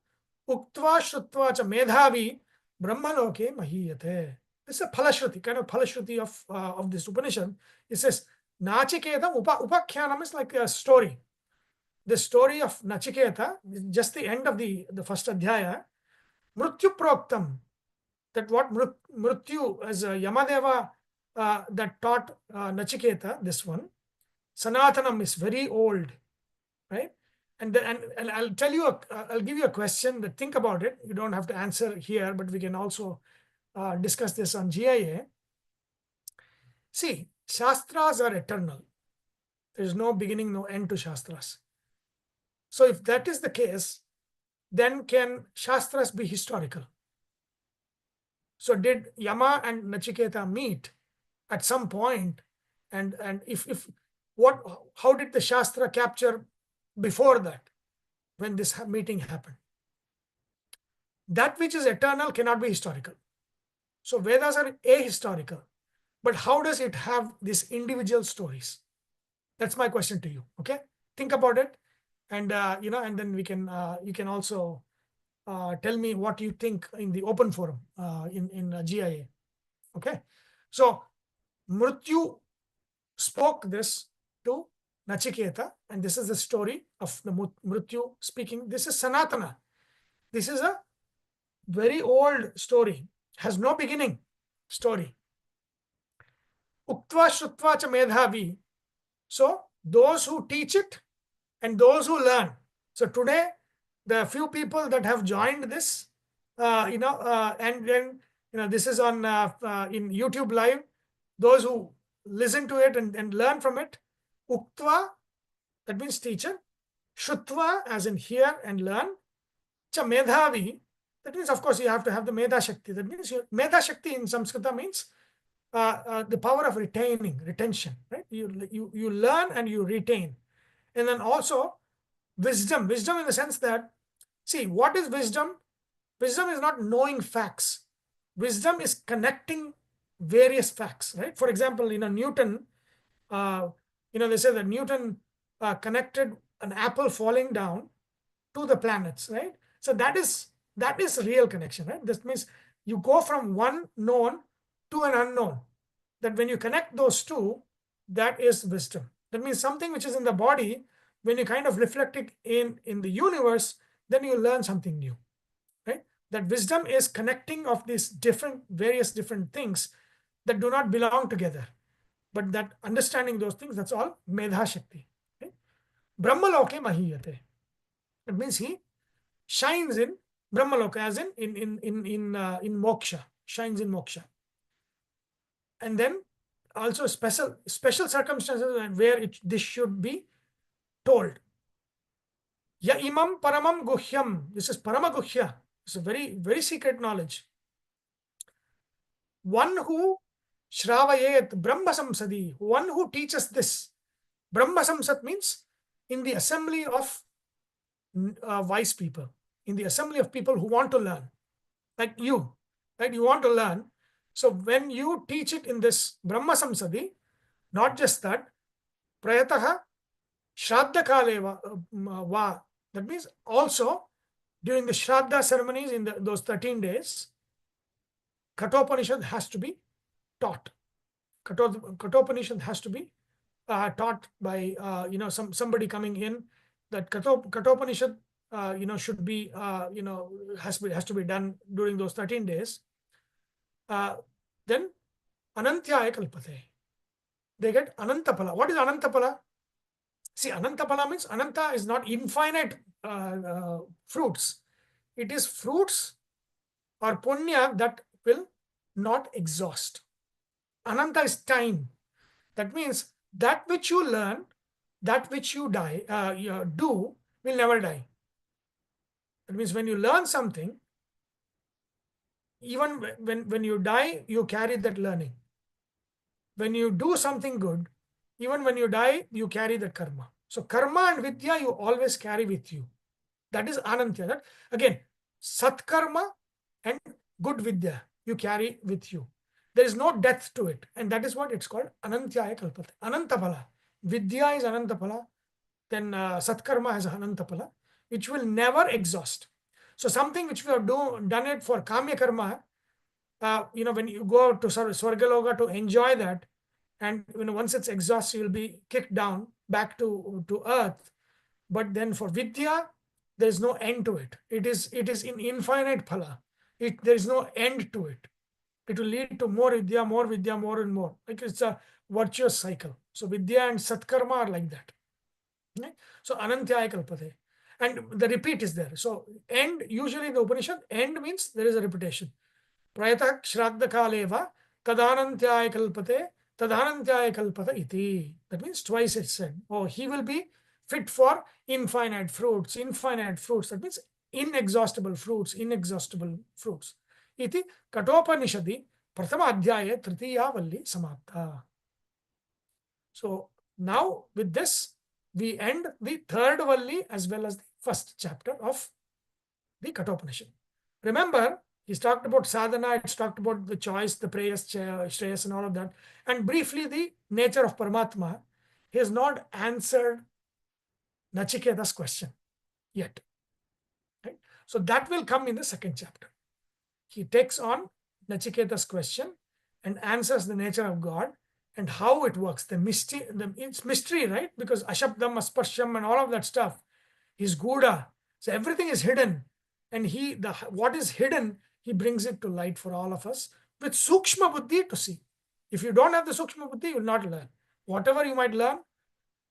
uktva shrutva cha medhavi brahmaloke mahiyate. This is a phalashruti, kind of phalashruti of this Upanishad. It says, Nachiketam upakhyanam is like a story. The story of Nachiketa, just the end of the first adhyaya, Mrityu Proktam, that what Mrityu as Yamadeva that taught Nachiketa, this one, Sanatanam is very old, right? And I'll tell you, I'll give you a question, that think about it. You don't have to answer here, but we can also discuss this on GIA. See, Shastras are eternal. There is no beginning, no end to Shastras. So if that is the case, then can Shastras be historical? So did Yama and Nachiketa meet at some point? And how did the Shastra capture before that, when this meeting happened? That which is eternal cannot be historical. So Vedas are ahistorical. But how does it have these individual stories? That's my question to you. Okay, think about it. And and then we can you can also tell me what you think in the open forum in GIA. Okay, so Mrityu spoke this to Nachiketa, and this is the story of the Mrityu speaking. This is Sanatana. This is a very old story, has no beginning story. Uktva Shrutva cha Medhavi. So those who teach it and those who learn. So today, the few people that have joined this, and then this is on in YouTube Live. Those who listen to it and learn from it, Uktva, that means teacher. Shrutva, as in hear and learn. Cha Medhavi, that means of course you have to have the Medha Shakti. That means Medha Shakti in Samskrita means the power of retention. Right? You learn and you retain. And then also wisdom in the sense that, see, what is wisdom? Wisdom is not knowing facts. Wisdom is connecting various facts, right? For example, Newton, they say that Newton connected an apple falling down to the planets, right? So that is real connection, right? This means you go from one known to an unknown. That when you connect those two, that is wisdom. That means something which is in the body, when you kind of reflect it in the universe, then you learn something new, right? That wisdom is connecting of these various different things that do not belong together. But that understanding those things, that's all Medha Shakti. Okay? Brahmaloke Mahiyate. It means he shines in Brahmaloka, as in moksha, shines in moksha. And then also special circumstances where this should be told. Ya imam paramam guhyam. This is paramaguhya. It's a very, very secret knowledge. One who shravayet brahma samsadi, one who teaches this. Brahma samsad means in the assembly of wise people, in the assembly of people who want to learn, like you, right? You want to learn. So when you teach it in this Brahma samsadi, not just that, prayataha shraddha kale va. That means also during the shraddha ceremonies in those 13 days, Katopanishad has to be taught. Katopanishad has to be taught by somebody coming in. That Katopanishad should be has to be done during those 13 days. Then Anantyaya Kalpate. They get Anantapala. What is Anantapala? See, Anantapala means Ananta is not infinite fruits. It is fruits or punya that will not exhaust. Ananta is time. That means that which you learn, that which you do will never die. That means when you learn something, even when you die, you carry that learning. When you do something good, even when you die, you carry that karma. So karma and vidya you always carry with you. That is anantya. That again, satkarma and good vidya you carry with you. There is no death to it, and that is what it's called anantyaya kalpate. Anantapala. Vidya is anantapala. Then satkarma has anantapala, which will never exhaust. So something which we have done it for kamya karma, when you go to Swargaloka to enjoy that, and once it's exhausted, you'll be kicked down back to earth. But then for vidya, there is no end to it. It is in infinite phala. There is no end to it. It will lead to more vidya, more and more. Like it's a virtuous cycle. So vidya and satkarma are like that. Okay? So anantyaya kalpate. And the repeat is there. So end, usually in the Upanishad, end means there is a repetition. Prayatak shraddha kaleva tadanantyaya kalpate tadanantyaya kalpata iti. That means twice it said. Oh, he will be fit for infinite fruits. That means inexhaustible fruits. Iti Katopanishadi Prathama Adhyaya Tritiya Valli Samapta. So now with this, we end the third Valli as well as the first chapter of the Katopanishad. Remember, he's talked about sadhana, it's talked about the choice, the prayers, shreyas, and all of that. And briefly, the nature of Paramatma. He has not answered Nachiketa's question yet. Right? So that will come in the second chapter. He takes on Nachiketa's question and answers the nature of God and how it works. The mystery, it's mystery, right? Because Ashabdam, Asparsham, and all of that stuff is Gouda. So everything is hidden. And what is hidden, he brings it to light for all of us with Sukshma Buddhi to see. If you don't have the Sukshma Buddhi, you will not learn. Whatever you might learn,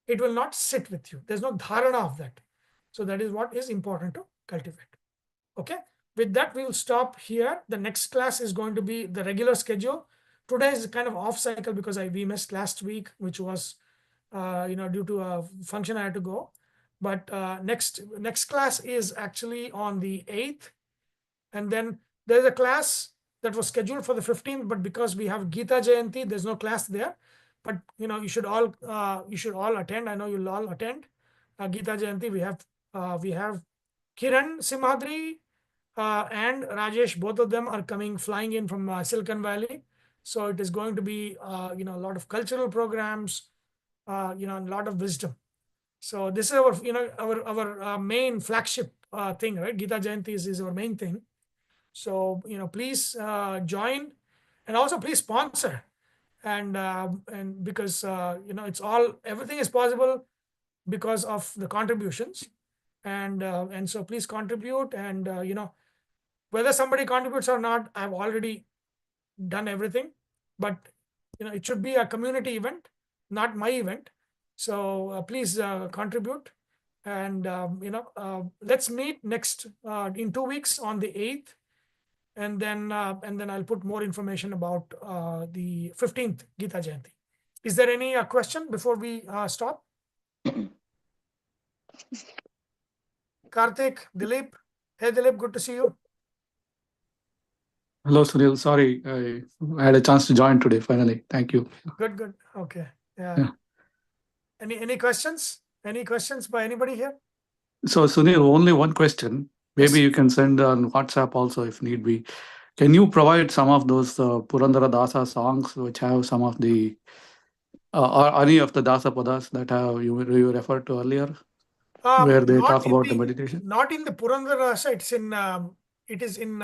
it will not sit with you. There's no dharana of that. So that is what is important to cultivate. Okay. With that, we will stop here. The next class is going to be the regular schedule. Today is kind of off cycle because we missed last week, which was due to a function I had to go. But next class is actually on the 8th. And then there's a class that was scheduled for the 15th, but because we have Gita Jayanti, there's no class there. But you should all attend. I know you'll all attend Gita Jayanti. We have Kiran Simhadri and Rajesh. Both of them are flying in from Silicon Valley. So it is going to be a lot of cultural programs, a lot of wisdom. So this is our main flagship thing, right? Gita Jayanti is our main thing. So please join, and also please sponsor, and because it's everything is possible because of the contributions, and so please contribute, and Whether somebody contributes or not, I've already done everything. But it should be a community event, not my event. So please contribute, and let's meet next in 2 weeks on the 8th, and then I'll put more information about the 15th Gita Jayanti. Is there any question before we stop? Karthik, Dilip. Hey Dilip, good to see you. Hello, Sunil. Sorry, I had a chance to join today. Finally, thank you. Good. Okay. Yeah. Yeah. Any questions? Any questions by anybody here? So, Sunil, only one question. Maybe Yes. you can send on WhatsApp also if need be. Can you provide some of those Purandara Dasa songs which have some of the or any of the Dasa Padas that have you referred to earlier, where they talk about the meditation? Not in the Purandara Dasa. It is in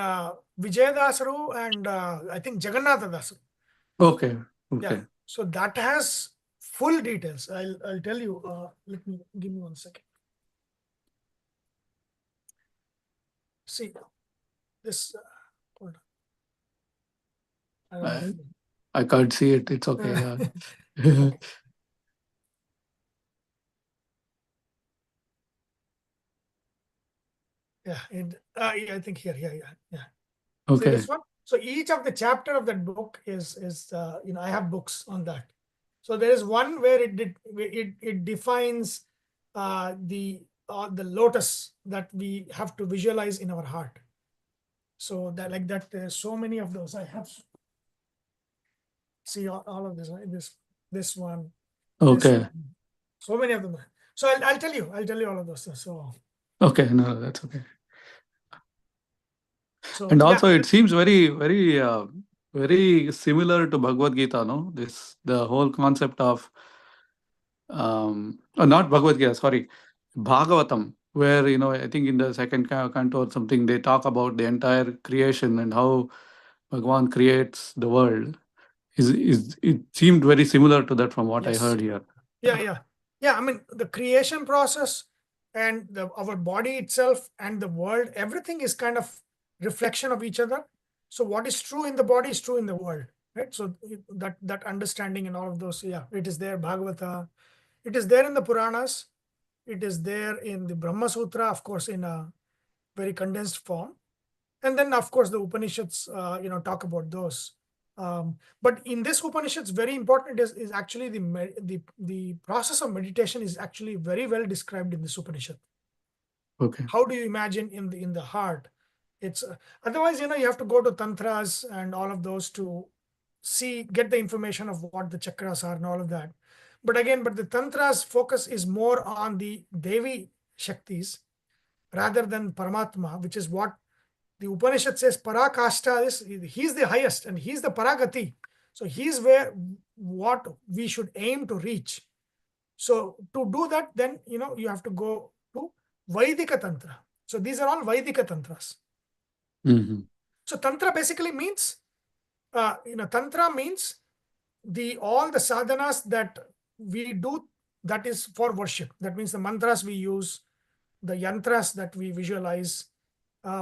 Vijayadasaru and I think Jagannatha Dasaru. Okay. Yeah. So that has full details. I'll tell you. Give me 1 second. See this. Hold on. I can't see it. It's okay. Yeah. Okay. Yeah, I think here. Yeah. Okay. So this one. So each of the chapter of that book is I have books on that. So there is one where it defines the lotus that we have to visualize in our heart. So that there's so many of those. I have see all of this. Right? This one. Okay. This one. So many of them. So I'll tell you all of those. So okay. No, that's okay. So and also, it seems very, very, very similar to Bhagavad Gita. No, the whole concept of not Bhagavad Gita. Sorry, Bhagavatam, where I think in the second canto or something they talk about the entire creation and how Bhagavan creates the world. It seemed very similar to that from what I heard here. Yeah. I mean, the creation process and our body itself and the world, everything is kind of reflection of each other. So what is true in the body is true in the world, right? So that understanding and all of those, it is there, Bhagavata. It is there in the Puranas. It is there in the Brahma Sutra, of course, in a very condensed form. And then, of course, the Upanishads, talk about those. But in this Upanishads, very important is actually the process of meditation is actually very well described in this Upanishad. Okay. How do you imagine in the heart? It's otherwise, you have to go to tantras and all of those to get the information of what the chakras are and all of that. But the tantras focus is more on the Devi Shaktis rather than Paramatma, which is what the Upanishad says. Parakashta he's the highest and he's the Paragati. So he's what we should aim to reach. So to do that, then you have to go to Vaidika Tantra. So these are all Vaidika Tantras. Mm-hmm. So Tantra basically means, Tantra means all the sadhanas that we do, that is for worship. That means the mantras we use, the yantras that we visualize,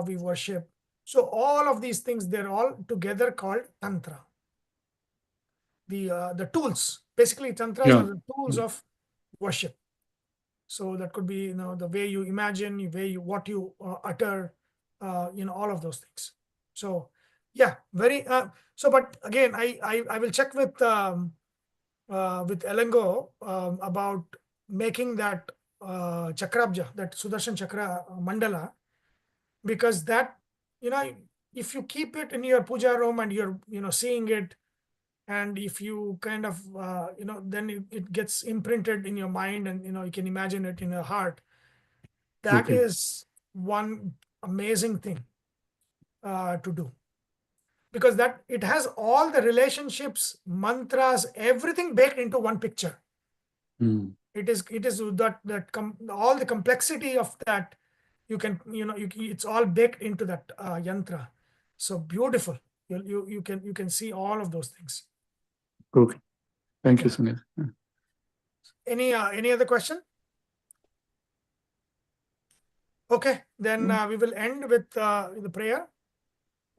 we worship. So all of these things, they're all together called Tantra. The tools, basically Tantras are the tools of worship. So that could be, the way you imagine, what you utter, all of those things. So yeah, very, but again, I will check with Elengo about making that Chakrabja, that Sudarshan Chakra mandala, because that, if you keep it in your puja room and you're, seeing it, and if you kind of, then it gets imprinted in your mind and, you can imagine it in your heart. That is one amazing thing to do. Because that it has all the relationships, mantras, everything baked into one picture. Mm. It is all the complexity of that, you can, it's all baked into that yantra. So beautiful. You can see all of those things. Okay. Thank you, Sunil. Any other question? Okay, then we will end with the prayer.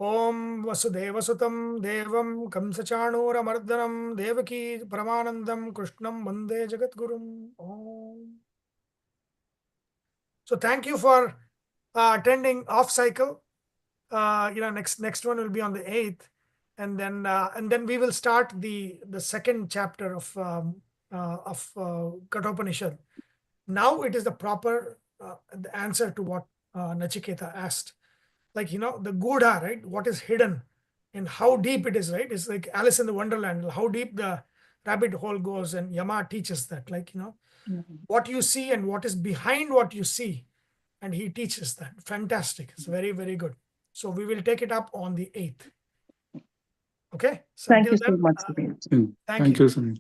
Om Vasudevasutam Devam Kamsachanuramardanam Devaki Paramanandam Krishnam Vande Jagatgurum. Om. So thank you for attending off cycle. Next one will be on the 8th, and then we will start the second chapter of Katopanishad. Now it is the proper the answer to what Nachiketa asked. Like, the Gudha, right? What is hidden and how deep it is, right? It's like Alice in the Wonderland, how deep the rabbit hole goes, and Yama teaches that, what you see and what is behind what you see. And he teaches that. Fantastic. It's very, very good. So we will take it up on the 8th. Okay. So Thank until you so then, much, Sunil. thank you. Sunil.